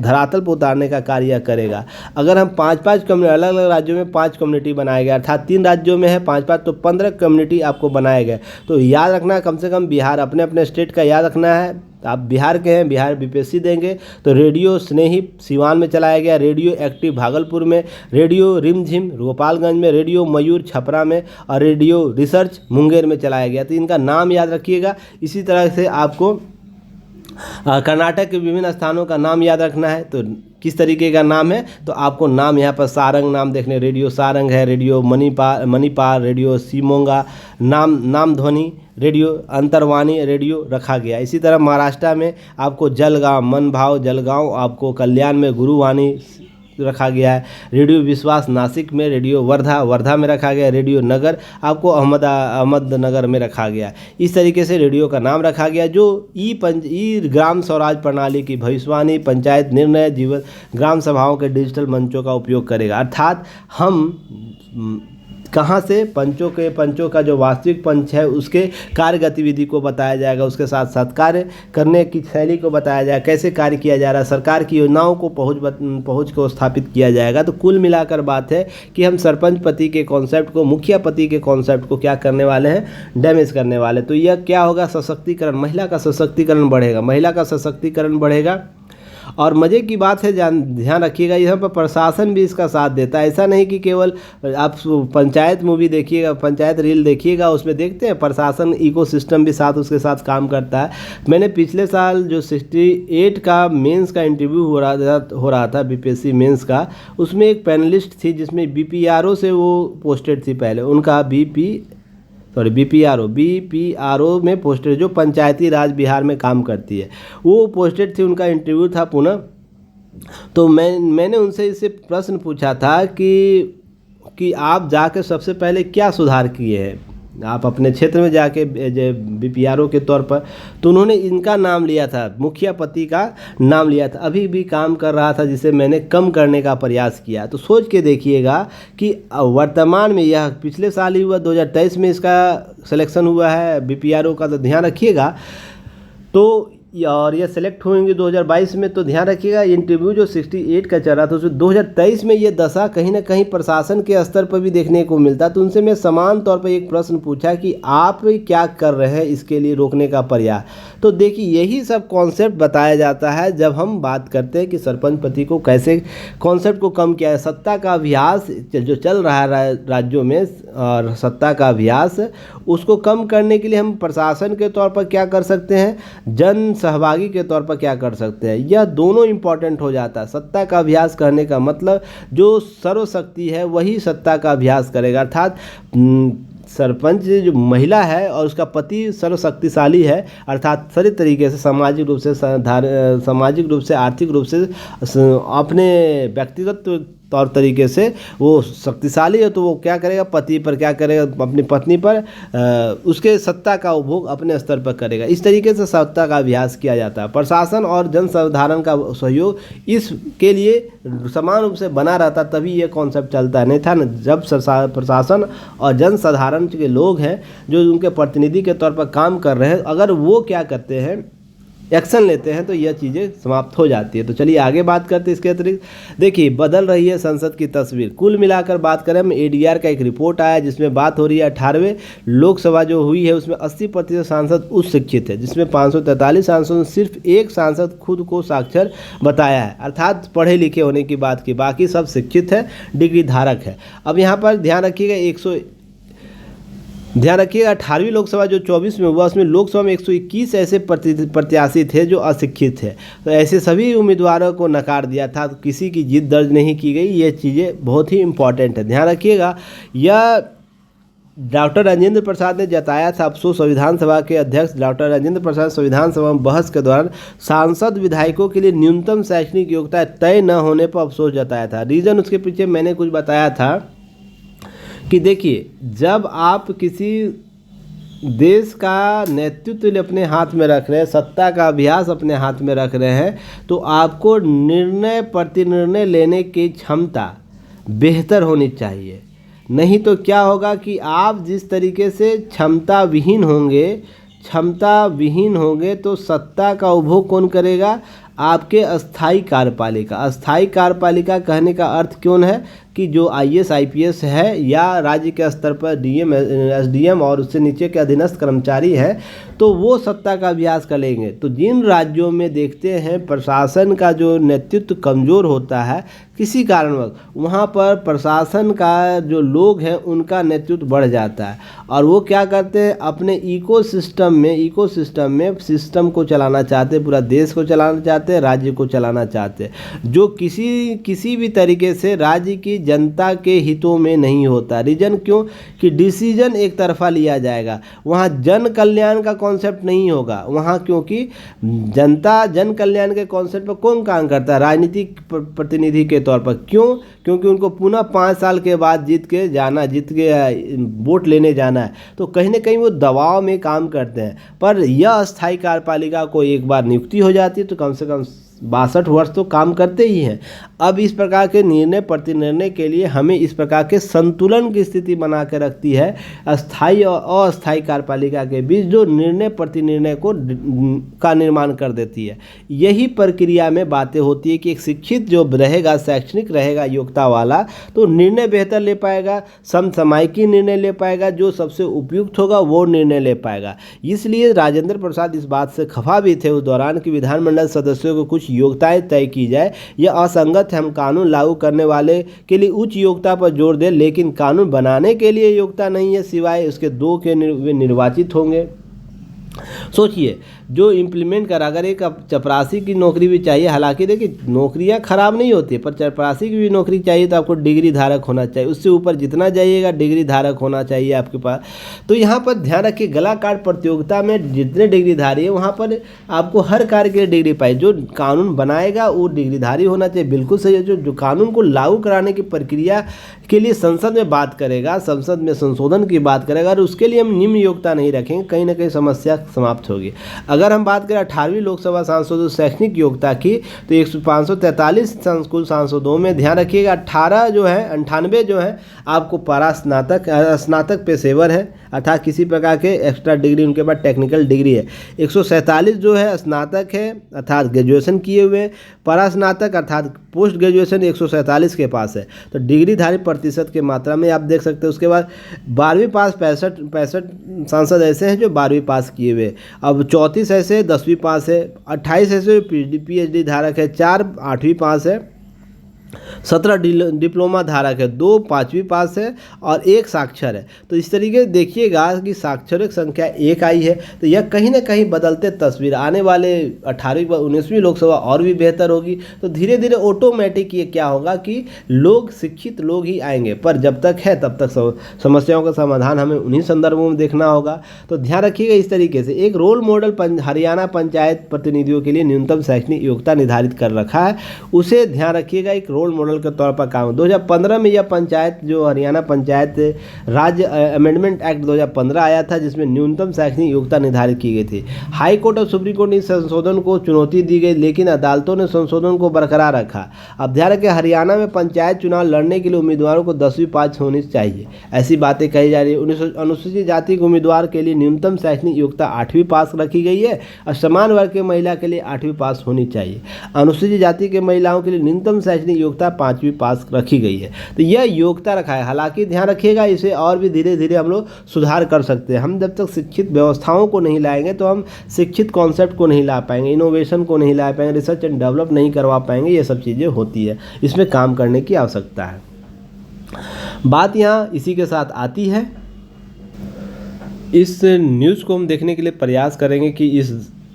धरातल पर उतारने का कार्य करेगा। अगर हम 5-5 कम्युनिटी, अलग अलग राज्यों में 5 कम्युनिटी बनाए गए, अर्थात 3 राज्यों में है 5-5 तो 15 कम्युनिटी आपको बनाए गए। तो याद रखना है, कम से कम बिहार, अपने अपने स्टेट का याद रखना है। आप बिहार के हैं, बिहार बीपीएससी देंगे तो रेडियो स्नेही सिवान में चलाया गया, रेडियो एक्टिव भागलपुर में, रेडियो रिमझिम गोपालगंज में, रेडियो मयूर छपरा में और रेडियो रिसर्च मुंगेर में चलाया गया। तो इनका नाम याद रखिएगा। इसी तरह से आपको कर्नाटक के विभिन्न स्थानों का नाम याद रखना है। तो किस तरीके का नाम है, तो आपको नाम यहाँ पर सारंग नाम देखने, रेडियो सारंग है, रेडियो मणिपाल, रेडियो सीमोंगा, नाम ध्वनि, रेडियो अंतरवाणी रेडियो रखा गया। इसी तरह महाराष्ट्र में आपको जलगांव, मनभाव जलगांव, आपको कल्याण में गुरुवाणी रखा गया है, रेडियो विश्वास नासिक में, रेडियो वर्धा में रखा गया, रेडियो नगर आपको अहमदनगर में रखा गया। इस तरीके से रेडियो का नाम रखा गया, जो ई ग्राम स्वराज प्रणाली की भविष्यवाणी, पंचायत निर्णय, जीवन ग्राम सभाओं के डिजिटल मंचों का उपयोग करेगा। अर्थात हम कहाँ से पंचों का जो वास्तविक पंच है उसके कार्य गतिविधि को बताया जाएगा, उसके साथ साथ कार्य करने की शैली को बताया जाएगा, कैसे कार्य किया जा रहा है, सरकार की योजनाओं को पहुँच को स्थापित किया जाएगा। तो कुल मिलाकर बात है कि हम सरपंच पति के कॉन्सेप्ट को, मुखिया पति के कॉन्सेप्ट को क्या करने वाले हैं, डैमेज करने वाले। तो यह क्या होगा, सशक्तिकरण, महिला का सशक्तिकरण बढ़ेगा, महिला का सशक्तिकरण बढ़ेगा। और मज़े की बात है, ध्यान रखिएगा, यहाँ पर प्रशासन भी इसका साथ देता है। ऐसा नहीं कि केवल आप पंचायत मूवी देखिएगा, पंचायत रील देखिएगा, उसमें देखते हैं प्रशासन इकोसिस्टम भी साथ उसके साथ काम करता है। मैंने पिछले साल जो 68 का मेंस का इंटरव्यू हो रहा था बीपीएससी मेंस का, उसमें एक पैनलिस्ट थी जिसमें बीपीआरओ से वो पोस्टेड थी, पहले उनका बीपीआरओ में पोस्टेड, जो पंचायती राज बिहार में काम करती है, वो पोस्टेड थी, उनका इंटरव्यू था पुणे। तो मैंने उनसे इससे प्रश्न पूछा था कि आप जाकर सबसे पहले क्या सुधार किए हैं आप अपने क्षेत्र में जाके बीपीआरओ के तौर पर। तो उन्होंने इनका नाम लिया था, मुखिया पति का नाम लिया था, अभी भी काम कर रहा था, जिसे मैंने कम करने का प्रयास किया। तो सोच के देखिएगा कि वर्तमान में, यह पिछले साल ही हुआ, 2023 में इसका सिलेक्शन हुआ है बीपीआरओ का, तो ध्यान रखिएगा। तो और ये सेलेक्ट होंगे 2022 में, तो ध्यान रखिएगा इंटरव्यू जो 68 का चल रहा था उसमें 2023 में ये दशा कहीं ना कहीं प्रशासन के स्तर पर भी देखने को मिलता। तो उनसे मैं समान तौर पर एक प्रश्न पूछा कि आप क्या कर रहे हैं इसके लिए रोकने का प्रयास। तो देखिए यही सब कॉन्सेप्ट बताया जाता है जब हम बात करते हैं कि सरपंच पति को कैसे कॉन्सेप्ट को कम किया है। सत्ता का अभ्यास जो चल रहा है राज्यों में, और सत्ता का अभ्यास उसको कम करने के लिए हम प्रशासन के तौर पर क्या कर सकते हैं, जन सहभागी के तौर पर क्या कर सकते हैं, यह दोनों इम्पॉर्टेंट हो जाता है। सत्ता का अभ्यास करने का मतलब जो सर्वशक्ति है वही सत्ता का अभ्यास करेगा, अर्थात सरपंच जो महिला है और उसका पति सर्वशक्तिशाली है, अर्थात सारी तरीके से सामाजिक रूप से आर्थिक रूप से अपने व्यक्तिगत तौर तरीके से वो शक्तिशाली है, तो वो क्या करेगा, पति पर क्या करेगा, अपनी पत्नी पर उसके सत्ता का उपभोग अपने स्तर पर करेगा। इस तरीके से सत्ता का अभ्यास किया जाता है। प्रशासन और जनसाधारण का सहयोग इसके लिए समान रूप से बना रहता, तभी ये कॉन्सेप्ट चलता है। नहीं था ना, जब प्रशासन और जनसाधारण के लोग हैं जो उनके प्रतिनिधि के तौर पर काम कर रहे हैं, अगर वो क्या करते हैं, एक्शन लेते हैं, तो यह चीज़ें समाप्त हो जाती है। तो चलिए आगे बात करते हैं। इसके अतिरिक्त देखिए बदल रही है संसद की तस्वीर। कुल मिलाकर बात करें, हम एडीआर का एक रिपोर्ट आया जिसमें बात हो रही है 18वें लोकसभा जो हुई है उसमें 80% सांसद उच्च शिक्षित है, जिसमें 543 सांसदों ने सिर्फ एक सांसद खुद को साक्षर बताया है, अर्थात पढ़े लिखे होने की बात की, बाकी सब शिक्षित है, डिग्री धारक है। अब यहाँ पर ध्यान रखिएगा 18वीं लोकसभा जो 24 में हुआ उसमें लोकसभा में 121 ऐसे प्रत्याशी थे जो अशिक्षित थे। तो ऐसे सभी उम्मीदवारों को नकार दिया था, तो किसी की जीत दर्ज नहीं की गई। ये चीज़ें बहुत ही इंपॉर्टेंट है, ध्यान रखिएगा। यह डॉक्टर राजेंद्र प्रसाद ने जताया था अफसोस। संविधान सभा के अध्यक्ष डॉक्टर राजेंद्र प्रसाद संविधान सभा में बहस के दौरान सांसद विधायकों के लिए न्यूनतम शैक्षणिक योग्यता तय न होने पर अफसोस जताया था। रीज़न उसके पीछे मैंने कुछ बताया था कि देखिए, जब आप किसी देश का नेतृत्व अपने हाथ में रख रहे हैं, सत्ता का अभ्यास अपने हाथ में रख रहे हैं, तो आपको प्रतिनिर्णय लेने की क्षमता बेहतर होनी चाहिए। नहीं तो क्या होगा कि आप जिस तरीके से क्षमता विहीन होंगे तो सत्ता का उपभोग कौन करेगा, आपके अस्थाई कार्यपालिका। अस्थाई कार्यपालिका कहने का अर्थ क्यों है कि जो आईएएस आईपीएस है या राज्य के स्तर पर डीएम एसडीएम और उससे नीचे के अधीनस्थ कर्मचारी हैं, तो वो सत्ता का अभ्यास करेंगे। तो जिन राज्यों में देखते हैं प्रशासन का जो नेतृत्व कमज़ोर होता है किसी कारणवश, वहाँ पर प्रशासन का जो लोग हैं उनका नेतृत्व बढ़ जाता है और वो क्या करते हैं, अपने इकोसिस्टम में सिस्टम को चलाना चाहते हैं, पूरा देश को चलाना चाहते हैं, राज्य को चलाना चाहते हैं, जो किसी भी तरीके से राज्य की जनता के हितों में नहीं होता। रीजन क्यों कि डिसीजन एक तरफा लिया जाएगा, वहाँ जन कल्याण का कॉन्सेप्ट नहीं होगा वहाँ, क्योंकि जनता जन कल्याण के कॉन्सेप्ट पर कौन काम करता है, राजनीतिक प्रतिनिधि के तौर पर। क्यों? क्योंकि उनको पुनः 5 साल के बाद जीत के वोट लेने जाना है, तो कहीं ना कहीं वो दबाव में काम करते हैं। पर यह अस्थाई कार्यपालिका को एक बार नियुक्ति हो जाती है तो कम से कम 62 वर्ष तो काम करते ही हैं। अब इस प्रकार के निर्णय प्रतिनिर्णय के लिए हमें इस प्रकार के संतुलन की स्थिति बना के रखती है अस्थाई और अस्थाई कार्यपालिका के बीच, जो निर्णय प्रतिनिर्णय का निर्माण कर देती है। यही प्रक्रिया में बातें होती है कि एक शिक्षित जो रहेगा, शैक्षणिक रहेगा, योग्यता वाला, तो निर्णय बेहतर ले पाएगा, समसामयिकी निर्णय ले पाएगा, जो सबसे उपयुक्त होगा वो निर्णय ले पाएगा। इसलिए राजेंद्र प्रसाद इस बात से खफा भी थे उस दौरान कि विधानमंडल सदस्यों को कुछ योग्यताएं तय की जाए। यह असंगत है, हम कानून लागू करने वाले के लिए उच्च योग्यता पर जोर दें, लेकिन कानून बनाने के लिए योग्यता नहीं है, सिवाय उसके 2 के वे निर्वाचित होंगे। सोचिए, जो इम्प्लीमेंट करा, अगर एक चपरासी की नौकरी भी चाहिए, हालांकि देखिए नौकरियां खराब नहीं होती है, पर चपरासी की भी नौकरी चाहिए तो आपको डिग्री धारक होना चाहिए, उससे ऊपर जितना जाइएगा डिग्री धारक होना चाहिए आपके पास। तो यहाँ पर ध्यान रखिए, गला काट प्रतियोगिता में जितने डिग्रीधारी है वहाँ पर आपको हर कार्य के लिए डिग्री पाए। जो कानून बनाएगा वो डिग्रीधारी होना चाहिए, बिल्कुल सही है। जो कानून को लागू कराने की प्रक्रिया के लिए संसद में बात करेगा, संसद में संशोधन की बात करेगा, और उसके लिए हम निम्न योग्यता नहीं रखेंगे, कहीं ना कहीं समस्या समाप्त होगी। अगर हम बात करें 18वीं लोकसभा सांसदों शैक्षणिक योग्यता की, तो 543 कुल सांसदों में ध्यान रखिएगा 98 जो है आपको स्नातक पेशेवर है, अर्थात किसी प्रकार के एक्स्ट्रा डिग्री उनके पास टेक्निकल डिग्री है। 147 जो है स्नातक है, अर्थात ग्रेजुएशन किए हुए। परास्नातक अर्थात पोस्ट ग्रेजुएशन 147 के पास है। तो डिग्रीधारी प्रतिशत के मात्रा में आप देख सकते हैं। उसके बाद 12वीं पास 65 सांसद ऐसे हैं जो 12वीं पास किए हुए। अब 34 ऐसे 10वीं पास है, 28 ऐसे पीएचडी धारक है, 4 8वीं पास है, 17 डिप्लोमा धारक है, 2 5वीं पास है और 1 साक्षर है। तो इस तरीके से देखिएगा कि साक्षरों की संख्या 1 आई है। तो यह कहीं ना कहीं बदलते तस्वीर आने वाले 18वीं व 19वीं लोकसभा और भी बेहतर होगी। तो धीरे धीरे ऑटोमेटिक ये क्या होगा कि लोग, शिक्षित लोग ही आएंगे, पर जब तक है तब तक समस्याओं का समाधान हमें उन्हीं संदर्भों में देखना होगा। तो ध्यान रखिएगा इस तरीके से एक रोल मॉडल हरियाणा पंचायत प्रतिनिधियों के लिए न्यूनतम शैक्षणिक योग्यता निर्धारित कर रखा है, उसे ध्यान रखिएगा एक रोल मॉडल के तौर पर काम। 2015 में यह पंचायत, जो हरियाणा पंचायत राज्य अमेंडमेंट एक्ट 2015 आया था, जिसमें न्यूनतम शैक्षणिक योग्यता निर्धारित की गई थी। हाई कोर्ट और सुप्रीम कोर्ट ने इस संशोधन को चुनौती दी गई, लेकिन अदालतों ने संशोधन को बरकरार रखा। अब ध्यान रखें, हरियाणा में पंचायत चुनाव लड़ने के लिए उम्मीदवारों को 10वीं पास होनी चाहिए, ऐसी बातें कही जा रही है। अनुसूचित जाति के उम्मीदवार के लिए न्यूनतम शैक्षणिक योग्यता 8वीं पास रखी गई है और समान वर्ग के महिला के लिए 8वीं पास होनी चाहिए। अनुसूचित जाति के महिलाओं के लिए न्यूनतम शैक्षणिक योग्यता 5वीं पास रखी गई है। तो यह योग्यता रखा है। हालांकि ध्यान रखिएगा, इसे और भी धीरे धीरे हम लोग सुधार कर सकते हैं। हम जब तक शिक्षित व्यवस्थाओं को नहीं लाएंगे तो हम शिक्षित कॉन्सेप्ट को नहीं ला पाएंगे, इनोवेशन को नहीं ला पाएंगे, रिसर्च एंड डेवलप नहीं करवा पाएंगे। ये सब चीज़ें होती है, इसमें काम करने की आवश्यकता है। बात यहाँ इसी के साथ आती है, इस न्यूज़ को हम देखने के लिए प्रयास करेंगे कि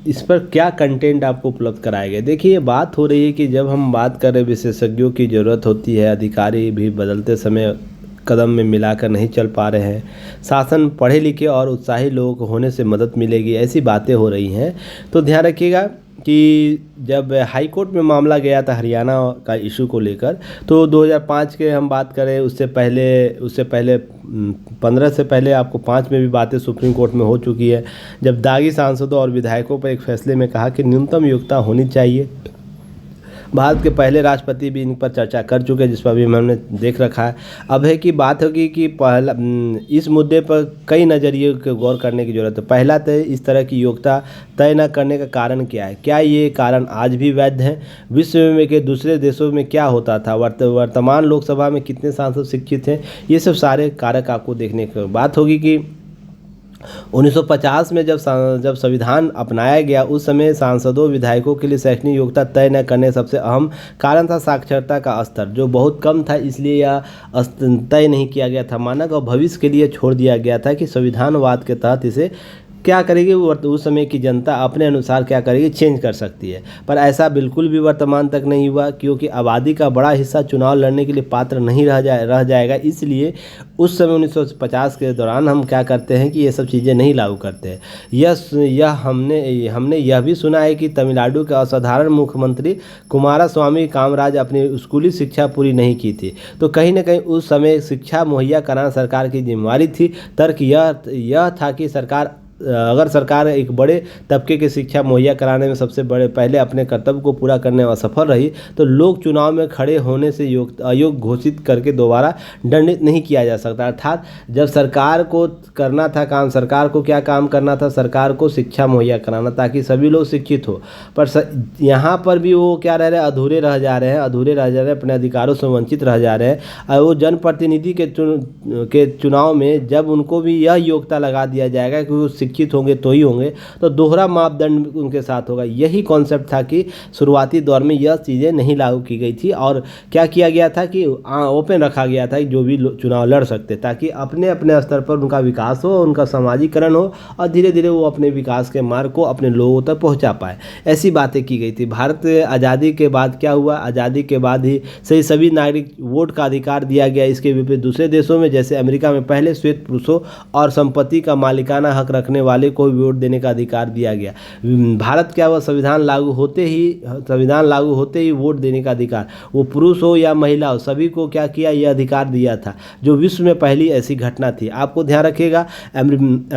इस पर क्या कंटेंट आपको उपलब्ध कराया गया। देखिए, बात हो रही है कि जब हम बात कर रहे विशेषज्ञों की ज़रूरत होती है, अधिकारी भी बदलते समय कदम में मिलाकर नहीं चल पा रहे हैं, शासन पढ़े लिखे और उत्साही लोग होने से मदद मिलेगी, ऐसी बातें हो रही हैं। तो ध्यान रखिएगा कि जब हाई कोर्ट में मामला गया था हरियाणा का इशू को लेकर, तो 2005 के हम बात करें, उससे पहले 15 से पहले आपको 5 में भी बातें सुप्रीम कोर्ट में हो चुकी है, जब दागी सांसदों और विधायकों पर एक फैसले में कहा कि न्यूनतम योग्यता होनी चाहिए भारत के पहले राष्ट्रपति भी इन पर चर्चा कर चुके हैं, जिस पर भी हमने देख रखा है। अब है कि बात होगी कि पहला इस मुद्दे पर कई नज़रिए को गौर करने की ज़रूरत है। पहला तो इस तरह की योग्यता तय न करने का कारण क्या है, क्या ये कारण आज भी वैध है? विश्व में के दूसरे देशों में क्या होता था, वर्तमान लोकसभा में कितने सांसद शिक्षित हैं, ये सब सारे कारक आपको देखने की बात होगी कि 1950 में जब संविधान अपनाया गया, उस समय सांसदों विधायकों के लिए शैक्षणिक योग्यता तय न करने सबसे अहम कारण था साक्षरता का स्तर, जो बहुत कम था, इसलिए यह तय नहीं किया गया था। मानक और भविष्य के लिए छोड़ दिया गया था कि संविधानवाद के तहत इसे क्या करेगी, वो उस समय की जनता अपने अनुसार क्या करेगी, चेंज कर सकती है। पर ऐसा बिल्कुल भी वर्तमान तक नहीं हुआ, क्योंकि आबादी का बड़ा हिस्सा चुनाव लड़ने के लिए पात्र नहीं रह जाएगा। इसलिए उस समय 1950 के दौरान हम क्या करते हैं कि ये सब चीज़ें नहीं लागू करते हैं। यह हमने यह भी सुना है कि तमिलनाडु के असाधारण मुख्यमंत्री कुमारस्वामी कामराज अपनी स्कूली शिक्षा पूरी नहीं की थी, तो कहीं ना कहीं उस समय शिक्षा मुहैया कराना सरकार की जिम्मेवारी थी। तर्क यह था कि अगर सरकार एक बड़े तबके की शिक्षा मुहैया कराने में सबसे पहले अपने कर्तव्य को पूरा करने में असफल रही, तो लोग चुनाव में खड़े होने से अयोग्य घोषित करके दोबारा दंडित नहीं किया जा सकता। अर्थात जब सरकार को करना था काम, सरकार को क्या काम करना था, सरकार को शिक्षा मुहैया कराना ताकि सभी लोग शिक्षित हो। पर यहाँ पर भी वो क्या रह रहे हैं, अधूरे रह जा रहे हैं, अपने अधिकारों से वंचित रह जा रहे हैं। और वो जनप्रतिनिधि के चुनाव में जब उनको भी यह योग्यता लगा दिया जाएगा कि वो शिक्षित होंगे तो ही होंगे, तो दोहरा मापदंड उनके साथ होगा। यही कॉन्सेप्ट था कि शुरुआती दौर में यह चीज़ें नहीं लागू की गई थी, और क्या किया गया था कि ओपन रखा गया था कि जो भी चुनाव लड़ सकते, ताकि अपने अपने स्तर पर उनका विकास हो, उनका सामाजिकरण हो, और धीरे धीरे वो अपने विकास के मार्ग को अपने लोगों तक पहुँचा पाए। ऐसी बातें की गई थी। भारत आज़ादी के बाद क्या हुआ, आज़ादी के बाद ही सभी नागरिक वोट का अधिकार दिया गया। इसके विपरीत दूसरे देशों में जैसे अमेरिका में पहले श्वेत पुरुषों और संपत्ति का मालिकाना हक रखने वाले को भी वोट देने का अधिकार दिया गया। भारत क्या हुआ, संविधान लागू होते ही वोट देने का अधिकार, वो पुरुष हो या महिला हो, सभी को क्या किया, यह अधिकार दिया था, जो विश्व में पहली ऐसी घटना थी। आपको ध्यान रखिएगा,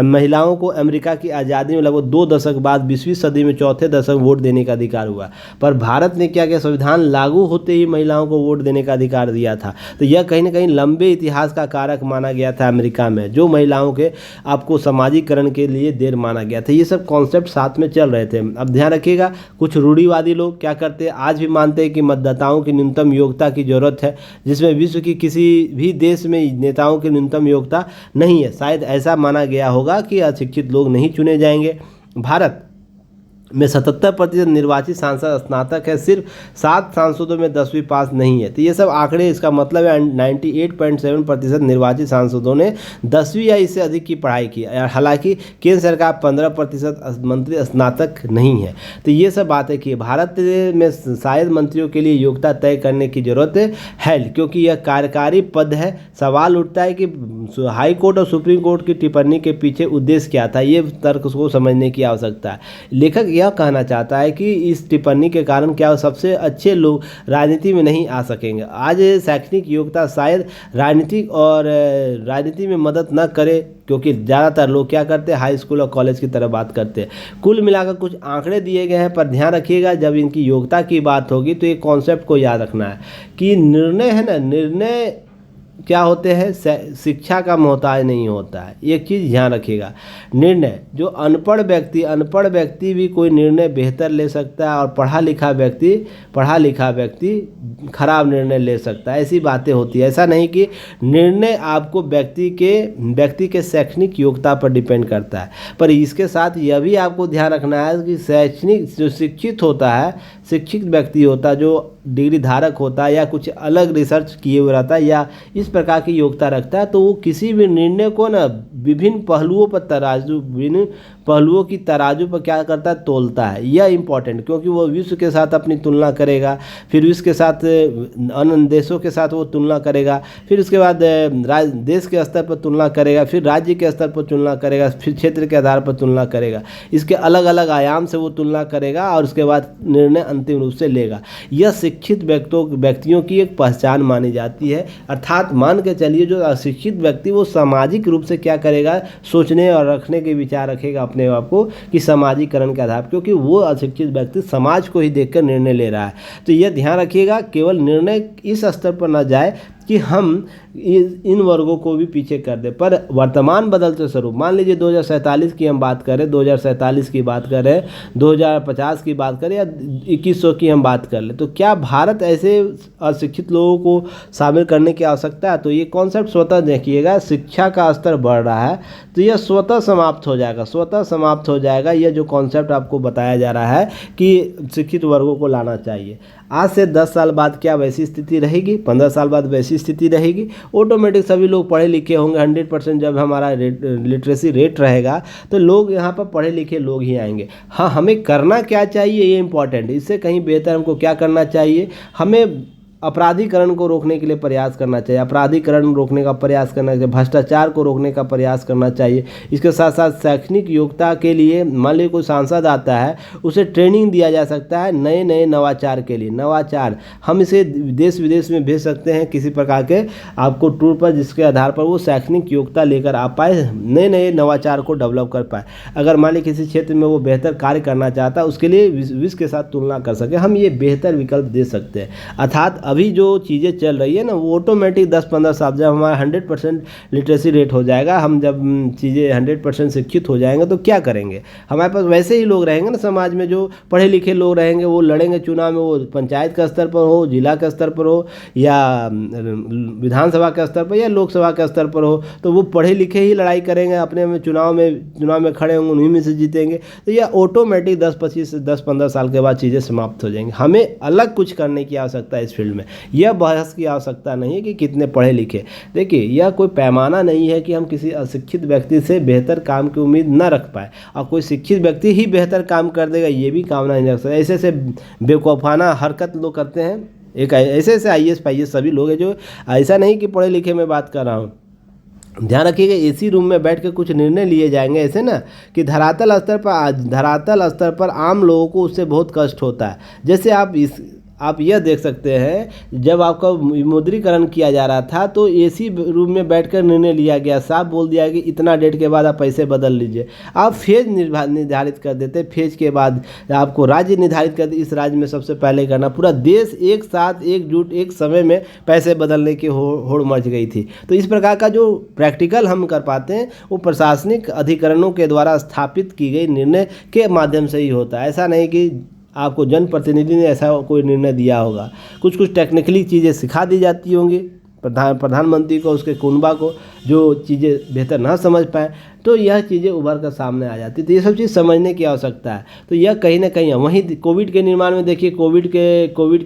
महिलाओं को अमेरिका की आज़ादी में लगभग 2 दशक बाद 20वीं सदी में चौथे दशक वोट देने का अधिकार हुआ। पर भारत ने क्या किया, संविधान लागू होते ही महिलाओं को वोट देने का अधिकार दिया था। तो यह कहीं ना कहीं लंबे इतिहास का कारक माना गया था अमेरिका में, जो महिलाओं के आपको सामाजिकरण के लिए देर माना गया था। ये सब कॉन्सेप्ट साथ में चल रहे थे। अब ध्यान रखिएगा, कुछ रूढ़िवादी लोग क्या करते हैं, आज भी मानते हैं कि मतदाताओं की न्यूनतम योग्यता की जरूरत है, जिसमें विश्व की किसी भी देश में नेताओं की न्यूनतम योग्यता नहीं है। शायद ऐसा माना गया होगा कि अशिक्षित लोग नहीं चुने जाएंगे। भारत में 77% निर्वाचित सांसद स्नातक है, सिर्फ 7 सांसदों में 10वीं पास नहीं है। तो ये सब आंकड़े, इसका मतलब है 98.7% निर्वाचित सांसदों ने 10वीं या इससे अधिक की पढ़ाई की। हालांकि केंद्र सरकार 15% मंत्री स्नातक नहीं है। तो ये सब बातें की। भारत में शायद मंत्रियों के लिए योग्यता तय करने की जरूरत है, क्योंकि यह कार्यकारी पद है। सवाल उठता है कि हाई कोर्ट और सुप्रीम कोर्ट की टिप्पणी के पीछे उद्देश्य क्या था, ये तर्क को समझने की आवश्यकता है। लेखक यह कहना चाहता है कि इस टिप्पणी के कारण क्या सबसे अच्छे लोग राजनीति में नहीं आ सकेंगे। आज शैक्षणिक योग्यता शायद राजनीति में मदद न करे, क्योंकि ज़्यादातर लोग क्या करते हैं, हाई स्कूल और कॉलेज की तरह बात करते हैं। कुल मिलाकर कुछ आंकड़े दिए गए हैं, पर ध्यान रखिएगा जब इनकी योग्यता की बात होगी तो ये कॉन्सेप्ट को याद रखना है कि निर्णय क्या होते हैं, शिक्षा का मोहताज नहीं होता है। एक चीज़ ध्यान रखिएगा, निर्णय जो अनपढ़ व्यक्ति भी कोई निर्णय बेहतर ले सकता है, और पढ़ा लिखा व्यक्ति खराब निर्णय ले सकता है। ऐसी बातें होती है। ऐसा नहीं कि निर्णय आपको व्यक्ति के शैक्षणिक योग्यता पर डिपेंड करता है। पर इसके साथ यह भी आपको ध्यान रखना है कि जो शिक्षित व्यक्ति होता है, जो डिग्री धारक होता है या कुछ अलग रिसर्च किए हुए रहता है या इस प्रकार की योग्यता रखता है, तो वो किसी भी निर्णय को ना विभिन्न पहलुओं की तराजू पर क्या करता है, तोलता है। यह इंपॉर्टेंट, क्योंकि वो विश्व के साथ अपनी तुलना करेगा, फिर विश्व के साथ अन्य देशों के साथ वो तुलना करेगा, फिर उसके बाद देश के स्तर पर तुलना करेगा, फिर राज्य के स्तर पर तुलना करेगा, फिर क्षेत्र के आधार पर तुलना करेगा। इसके अलग अलग आयाम से वो तुलना करेगा और उसके बाद निर्णय अंतिम रूप से लेगा। यह शिक्षित व्यक्तियों की एक पहचान मानी जाती है। अर्थात मान के चलिए जो अशिक्षित व्यक्ति वो सामाजिक रूप से क्या करेगा, सोचने और रखने के विचार रखेगा अपने आप को कि सामाजिकरण के आधार, क्योंकि वो अशिक्षित व्यक्ति समाज को ही देखकर निर्णय ले रहा है। तो यह ध्यान रखिएगा, केवल निर्णय इस स्तर पर न जाए कि हम इन वर्गों को भी पीछे कर दें। पर वर्तमान बदलते स्वरूप, मान लीजिए 2047 की हम बात करें, 2047 की बात करें, 2050 की बात करें या 2100 की हम बात कर लें, तो क्या भारत ऐसे अशिक्षित लोगों को शामिल करने की आवश्यकता है? तो ये कॉन्सेप्ट स्वतः देखिएगा, शिक्षा का स्तर बढ़ रहा है तो यह स्वतः समाप्त हो जाएगा, स्वतः समाप्त हो जाएगा। यह जो कॉन्सेप्ट आपको बताया जा रहा है कि शिक्षित वर्गों को लाना चाहिए, आज से 10 साल बाद क्या वैसी स्थिति रहेगी, 15 साल बाद वैसी स्थिति रहेगी? ऑटोमेटिक सभी लोग पढ़े लिखे होंगे। 100% जब हमारा लिटरेसी रेट रहेगा तो लोग यहाँ पर पढ़े लिखे लोग ही आएंगे। हाँ, हमें करना क्या चाहिए ये इंपॉर्टेंट, इससे कहीं बेहतर हमको क्या करना चाहिए, हमें अपराधीकरण को रोकने के लिए प्रयास करना चाहिए, अपराधीकरण रोकने का प्रयास करना चाहिए, भ्रष्टाचार को रोकने का प्रयास करना चाहिए। इसके साथ साथ शैक्षणिक योग्यता के लिए मान लीजिए कोई सांसद आता है, उसे ट्रेनिंग दिया जा सकता है नए नए नवाचार के लिए। नवाचार हम इसे देश विदेश में भेज सकते हैं किसी प्रकार के आपको टूर पर, जिसके आधार पर वो शैक्षणिक योग्यता लेकर आ पाए, नए नए नवाचार को डेवलप कर पाए। अगर मान लीजिए किसी क्षेत्र में वो बेहतर कार्य करना चाहता है, उसके लिए विश्व के साथ तुलना कर सके, हम ये बेहतर विकल्प दे सकते हैं। अर्थात अभी जो चीज़ें चल रही है ना, वो ऑटोमेटिक 10-15 साल जब हमारा 100% लिटरेसी रेट हो जाएगा, हम जब चीज़ें 100% शिक्षित हो जाएंगे तो क्या करेंगे? हमारे पास वैसे ही लोग रहेंगे ना समाज में, जो पढ़े लिखे लोग रहेंगे, वो लड़ेंगे चुनाव में, वो पंचायत का स्तर पर हो, जिला के स्तर पर हो, या विधानसभा के स्तर पर या लोकसभा के स्तर पर हो, तो वो पढ़े लिखे ही लड़ाई करेंगे अपने में, चुनाव में खड़े होंगे, उन्हीं में से जीतेंगे। तो यह ऑटोमेटिक 10-15 साल के बाद चीज़ें समाप्त हो जाएंगी। हमें अलग कुछ करने की आवश्यकता है इस फील्ड में। यह बहस की आवश्यकता नहीं है कि कितने पढ़े लिखे। देखिए, यह कोई पैमाना नहीं है कि हम किसी अशिक्षित व्यक्ति से बेहतर काम की उम्मीद न रख पाए, और कोई शिक्षित व्यक्ति ही बेहतर काम कर देगा ये भी कामना नहीं रख सकते। ऐसे ऐसे बेवकूफ़ाना हरकत लोग करते हैं, एक ऐसे ऐसे IAS PIS सभी लोग हैं, जो ऐसा नहीं कि पढ़े लिखे में बात कर रहा हूँ। ध्यान रखिएगा, एसी रूम में बैठ के कुछ निर्णय लिए जाएंगे ऐसे ना कि धरातल स्तर पर आम लोगों को उससे बहुत कष्ट होता है। जैसे आप यह देख सकते हैं, जब आपका विमुद्रीकरण किया जा रहा था तो एसी रूम में बैठकर निर्णय लिया गया, साफ बोल दिया कि इतना डेट के बाद आप पैसे बदल लीजिए। आप फेज निर्धारित कर देते, फेज के बाद आपको राज्य निर्धारित कर दे, इस राज्य में सबसे पहले करना। पूरा देश एक साथ एकजुट एक समय में पैसे बदलने की होड़ मच गई थी। तो इस प्रकार का जो प्रैक्टिकल हम कर पाते हैं वो प्रशासनिक अधिकरणों के द्वारा स्थापित की गई निर्णय के माध्यम से ही होता है। ऐसा नहीं कि आपको जनप्रतिनिधि ने ऐसा कोई निर्णय दिया होगा। कुछ टेक्निकली चीज़ें सिखा दी जाती होंगी प्रधानमंत्री को, उसके कुनबा को, जो चीज़ें बेहतर ना समझ पाए, तो यह चीज़ें उभर कर सामने आ जाती। तो ये सब चीज़ समझने की आवश्यकता है। तो यह कहीं ना कहीं है। वहीं कोविड के निर्माण में देखिए, कोविड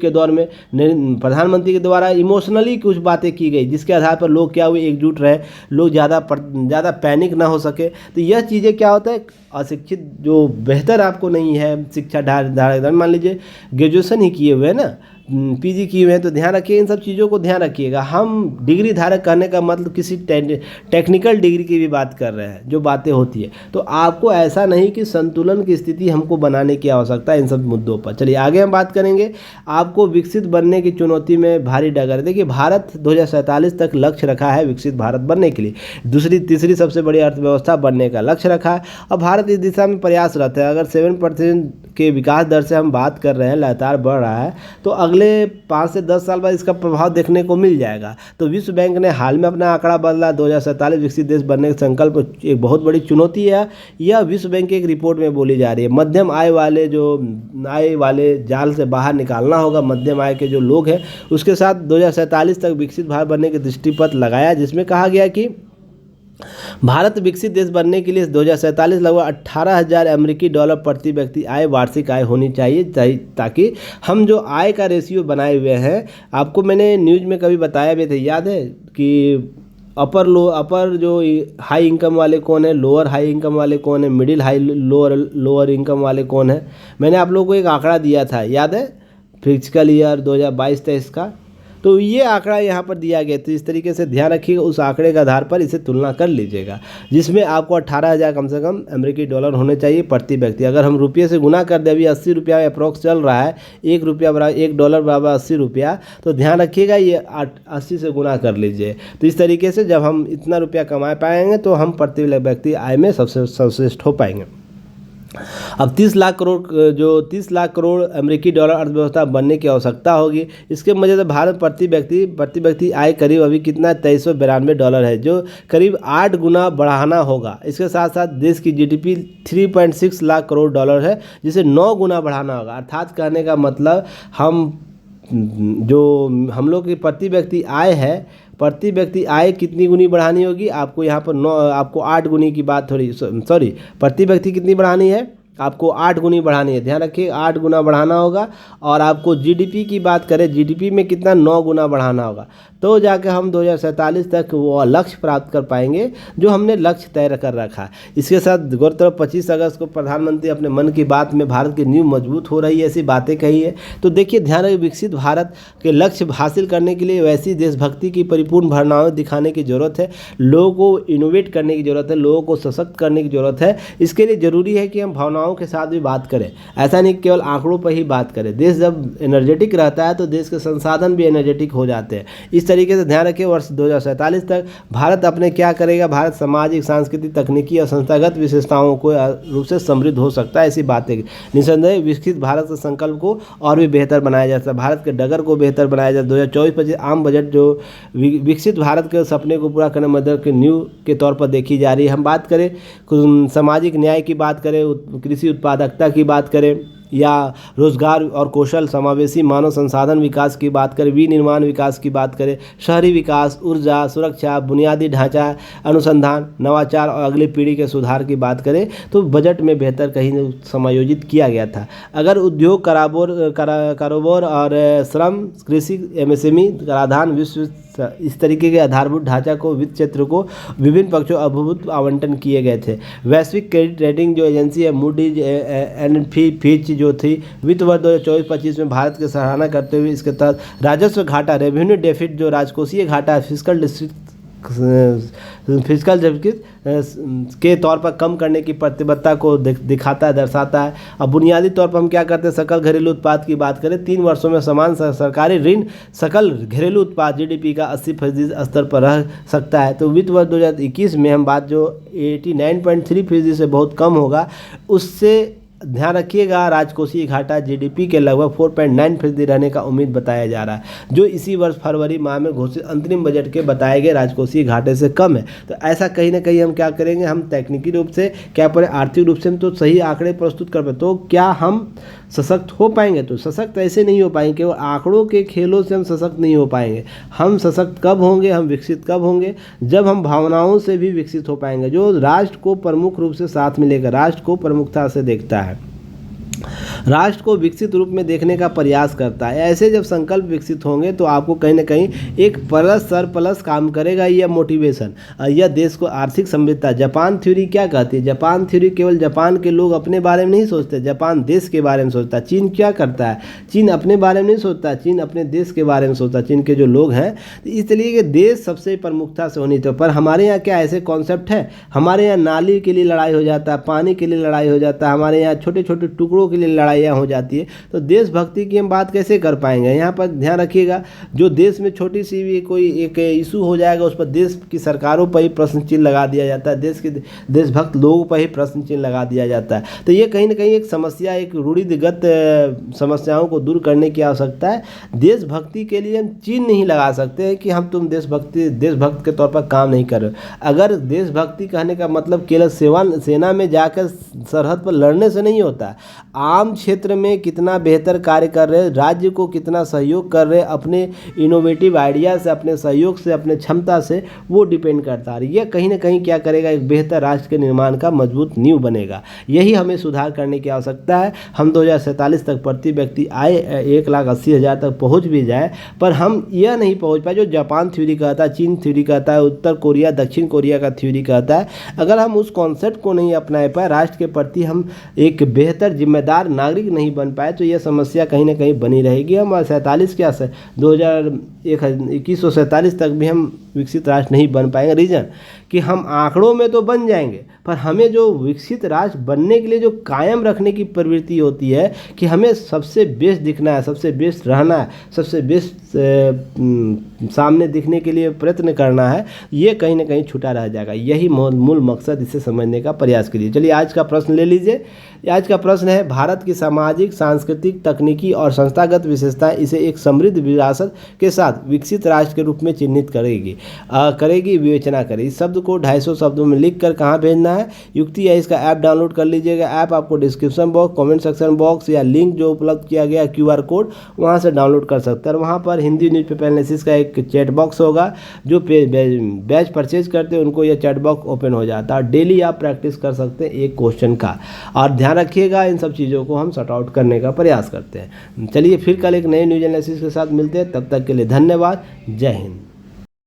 के दौर में प्रधानमंत्री के द्वारा इमोशनली कुछ बातें की गई, जिसके आधार पर लोग क्या हुए, एकजुट रहे, लोग ज़्यादा पैनिक ना हो सके। तो यह चीज़ें क्या होता है, अशिक्षित जो बेहतर आपको नहीं है शिक्षा धारक, मान लीजिए ग्रेजुएशन ही किए हुए हैं ना, PG किए हुए हैं, तो ध्यान रखिए, इन सब चीज़ों को ध्यान रखिएगा। हम डिग्री धारक करने का मतलब किसी टेक्निकल डिग्री की भी बात कर रहे हैं, जो बातें होती है। तो आपको ऐसा नहीं कि संतुलन की स्थिति हमको बनाने की आवश्यकता है इन सब मुद्दों पर। चलिए आगे हम बात करेंगे। आपको विकसित बनने की चुनौती में भारी डगर है। देखिए, भारत 2047 तक लक्ष्य रखा है विकसित भारत बनने के लिए, तीसरी सबसे बड़ी अर्थव्यवस्था बनने का लक्ष्य रखा है, और भारत इस दिशा में प्रयासरत है। अगर 7% के विकास दर से हम बात कर रहे हैं, लगातार बढ़ रहा है, तो अगले 5 से 10 साल बाद इसका प्रभाव देखने को मिल जाएगा। तो विश्व बैंक ने हाल में अपना आंकड़ा बदला, 2047 विकसित देश बनने के संकल्प एक बहुत बड़ी चुनौती है। यह विश्व बैंक की एक रिपोर्ट में बोली जा रही है। मध्यम आय वाले जाल से बाहर निकालना होगा मध्यम आय के जो लोग हैं, उसके साथ 2047 तक विकसित भारत बनने के दृष्टिपत्र लगाया, जिसमें कहा गया कि भारत विकसित देश बनने के लिए 2047 लगभग 18,000 अमेरिकी डॉलर प्रति व्यक्ति वार्षिक आय होनी चाहिए, ताकि हम जो आय का रेशियो बनाए हुए हैं, आपको मैंने न्यूज़ में कभी बताया भी था, याद है कि अपर जो हाई इनकम वाले कौन है, लोअर हाई इनकम वाले कौन है, मिडिल हाई लोअर इनकम वाले कौन है। मैंने आप लोगों को एक आंकड़ा दिया था, याद है, फिजिकल ईयर 2022-23 का। तो ये आंकड़ा यहाँ पर दिया गया, तो इस तरीके से ध्यान रखिएगा, उस आंकड़े के आधार पर इसे तुलना कर लीजिएगा, जिसमें आपको 18,000 कम से कम अमेरिकी डॉलर होने चाहिए प्रति व्यक्ति। अगर हम रुपये से गुना कर दें, अभी 80 रुपया अप्रोक्स चल रहा है, $1 बराबर 80 रुपया, तो ध्यान रखिएगा ये 80 से गुना कर लीजिए। तो इस तरीके से जब हम इतना रुपया कमा पाएंगे तो हम प्रति व्यक्ति आय में सबसे सर्वश्रेष्ठ हो पाएंगे। अब 30 लाख करोड़ अमेरिकी डॉलर अर्थव्यवस्था बनने की आवश्यकता होगी। इसके वजह से भारत प्रति व्यक्ति आय करीब अभी कितना $2392 है, जो करीब 8 गुना बढ़ाना होगा। इसके साथ साथ देश की जीडीपी 3.6 लाख करोड़ डॉलर है, जिसे 9 गुना बढ़ाना होगा। अर्थात कहने का मतलब हम लोग की प्रति व्यक्ति आय कितनी गुनी बढ़ानी होगी, आपको यहाँ पर 8 गुनी की बात प्रति व्यक्ति कितनी बढ़ानी है, आपको 8 गुनी बढ़ानी है। ध्यान रखिए 8 गुना बढ़ाना होगा। और आपको जीडीपी की बात करें, जीडीपी में कितना 9 गुना बढ़ाना होगा, तो जाकर हम 2047 तक वो लक्ष्य प्राप्त कर पाएंगे जो हमने लक्ष्य तय कर रखा है। इसके साथ गौरतलब 25 अगस्त को प्रधानमंत्री अपने मन की बात में भारत की नींव मजबूत हो रही है, ऐसी बातें कही है। तो देखिए ध्यान रखिए, विकसित भारत के लक्ष्य हासिल करने के लिए वैसी देशभक्ति की परिपूर्ण भावनाएं दिखाने की जरूरत है, लोगों को इनोवेट करने की जरूरत है, लोगों को सशक्त करने की जरूरत है। इसके लिए जरूरी है कि हम भावनाओं के साथ भी बात करें, ऐसा नहीं केवल आंकड़ों पर ही बात करें। देश जब एनर्जेटिक रहता है तो देश के संसाधन भी एनर्जेटिक हो जाते हैं। इस तरीके से ध्यान रखिए, वर्ष 2047 तक भारत अपने क्या करेगा, भारत सामाजिक, सांस्कृतिक, तकनीकी और संस्थागत विशेषताओं को रूप से समृद्ध हो सकता है। ऐसी बातें निसंदेह विकसित भारत के संकल्प को और भी बेहतर बनाया जा सकता है, भारत के डगर को बेहतर बनाया जाए। 2024-25 आम बजट जो विकसित भारत के सपने को पूरा करने में मदद की नींव के तौर पर देखी जा रही है। हम बात करें सामाजिक न्याय की बात करें, कृषि उत्पादकता की बात करें, या रोजगार और कौशल समावेशी मानव संसाधन विकास की बात करें, विनिर्माण विकास की बात करें, शहरी विकास, ऊर्जा, सुरक्षा, बुनियादी ढांचा, अनुसंधान, नवाचार और अगली पीढ़ी के सुधार की बात करें, तो बजट में बेहतर कहीं समायोजित किया गया था। अगर उद्योग, कारोबार और श्रम, कृषि, एमएसएमई, कराधान, विश्व इस तरीके के आधारभूत ढांचा को, वित्त क्षेत्र को विभिन्न पक्षों अभूत आवंटन किए गए थे। वैश्विक क्रेडिट रेटिंग जो एजेंसी है मूडीज एंड फिच जो थी, वित्त वर्ष 2024-25 में भारत की सराहना करते हुए इसके तहत राजस्व घाटा, रेवेन्यू डेफिसिट जो राजकोषीय घाटा, फिस्कल डेफिसिट के तौर पर कम करने की प्रतिबद्धता को दिखाता है, दर्शाता है। अब बुनियादी तौर पर हम क्या करते हैं, सकल घरेलू उत्पाद की बात करें, 3 वर्षों में समान सरकारी ऋण सकल घरेलू उत्पाद जीडीपी का 80% स्तर पर रह सकता है। तो वित्त वर्ष 2021 में हम बात जो 89.3% से बहुत कम होगा, उससे ध्यान रखिएगा राजकोषीय घाटा जीडीपी के लगभग 4.9% रहने का उम्मीद बताया जा रहा है, जो इसी वर्ष फरवरी माह में घोषित अंतरिम बजट के बताए गए राजकोषीय घाटे से कम है। तो ऐसा कहीं ना कहीं हम क्या करेंगे, हम तकनीकी रूप से क्या करें, आर्थिक रूप से हम तो सही आंकड़े प्रस्तुत कर पाए, तो क्या हम सशक्त हो पाएंगे? तो सशक्त ऐसे नहीं हो पाएंगे, केवल आंकड़ों के खेलों से हम सशक्त नहीं हो पाएंगे। हम सशक्त कब होंगे, हम विकसित कब होंगे, जब हम भावनाओं से भी विकसित हो पाएंगे, जो राष्ट्र को प्रमुख रूप से साथ में लेकर राष्ट्र को प्रमुखता से देखता है, राष्ट्र को विकसित रूप में देखने का प्रयास करता है। ऐसे जब संकल्प विकसित होंगे तो आपको कहीं ना कहीं एक प्लस काम करेगा यह मोटिवेशन, यह देश को आर्थिक समृद्धता। जापान थ्योरी क्या कहती है? जापान थ्योरी केवल जापान के लोग अपने बारे में नहीं सोचते, जापान देश के बारे में सोचता है। चीन क्या करता है? चीन अपने बारे में नहीं सोचता, चीन अपने देश के बारे में सोचता है, चीन के जो लोग हैं। इसलिए कि देश सबसे प्रमुखता से होनी चाहिए। पर हमारे यहाँ क्या ऐसे कॉन्सेप्ट है? हमारे यहाँ नाली के लिए लड़ाई हो जाता है, पानी के लिए लड़ाई हो जाता है, हमारे यहाँ छोटे छोटे टुकड़ों के लिए लड़ाइयाँ हो जाती है। तो देशभक्ति की हम बात कैसे कर पाएंगे? यहाँ पर ध्यान रखिएगा, जो देश में छोटी सी भी कोई एक इशू हो जाएगा उस पर देश की सरकारों पर ही प्रश्न चिन्ह लगा दिया जाता है, देश के देशभक्त लोगों पर ही प्रश्न चिन्ह लगा दिया जाता है। तो ये कहीं ना कहीं एक समस्या, एक रूढ़िगत समस्याओं को दूर करने की आवश्यकता है। देशभक्ति के लिए हम चिन्ह नहीं लगा सकते हैं कि हम तुम देशभक्त के तौर पर काम नहीं कर रहे। अगर देशभक्ति कहने का मतलब केवल सेना में जाकर सरहद पर लड़ने से नहीं होता, आम क्षेत्र में कितना बेहतर कार्य कर रहे, राज्य को कितना सहयोग कर रहे, अपने इनोवेटिव आइडिया से, अपने सहयोग से, अपने क्षमता से, वो डिपेंड करता है। यह कहीं ना कहीं क्या करेगा, एक बेहतर राष्ट्र के निर्माण का मजबूत नींव बनेगा। यही हमें सुधार करने की आवश्यकता है। हम 2047 तक प्रति व्यक्ति आय 1,80,000 तक पहुँच भी जाए, पर हम यह नहीं पहुँच पाए जो जापान थ्योरी कहता है, चीन थ्योरी कहता है, उत्तर कोरिया, दक्षिण कोरिया का थ्योरी कहता है। अगर हम उस कॉन्सेप्ट को नहीं अपना पाए, राष्ट्र के प्रति हम एक बेहतर जिम्मेदार नागरिक नहीं बन पाए, तो यह समस्या कहीं ना कहीं बनी रहेगी। हम 47 क्या 2000 2147 तक भी हम विकसित राष्ट्र नहीं बन पाएंगे। रीज़न कि हम आंकड़ों में तो बन जाएंगे, पर हमें जो विकसित राष्ट्र बनने के लिए जो कायम रखने की प्रवृत्ति होती है कि हमें सबसे बेस्ट दिखना है, सबसे बेस्ट रहना है, सबसे बेस्ट सामने दिखने के लिए प्रयत्न करना है, ये कहीं ना कहीं छूटा रह जाएगा। यही मूल मकसद, इसे समझने का प्रयास कीजिए। चलिए आज का प्रश्न ले लीजिए। आज का प्रश्न है, भारत की सामाजिक, सांस्कृतिक, तकनीकी और संस्थागत विशेषताएं इसे एक समृद्ध विरासत के साथ विकसित राष्ट्र के रूप में चिन्हित करेगी विवेचना करेगी। इस शब्द को 250 शब्दों में लिख कर कहाँ भेजना है? युक्ति है, इसका ऐप डाउनलोड कर लीजिएगा। ऐप आपको description box, comment section box या लिंक जो उपलब्ध किया गया QR कोड, वहाँ से डाउनलोड कर सकते हैं। और वहाँ पर हिंदी न्यूज़पेपर एनालिसिस का एक चैट बॉक्स होगा, जो बैच परचेज करते हैं उनको यह चैट बॉक्स ओपन हो जाता है। डेली आप प्रैक्टिस कर सकते हैं एक क्वेश्चन का। और ध्यान रखिएगा, इन सब चीज़ों को हम सॉर्ट आउट करने का प्रयास करते हैं। चलिए फिर कल एक नए न्यूज़ एनालिसिस के साथ मिलते हैं, तब तक के लिए धन्यवाद। जय हिंद।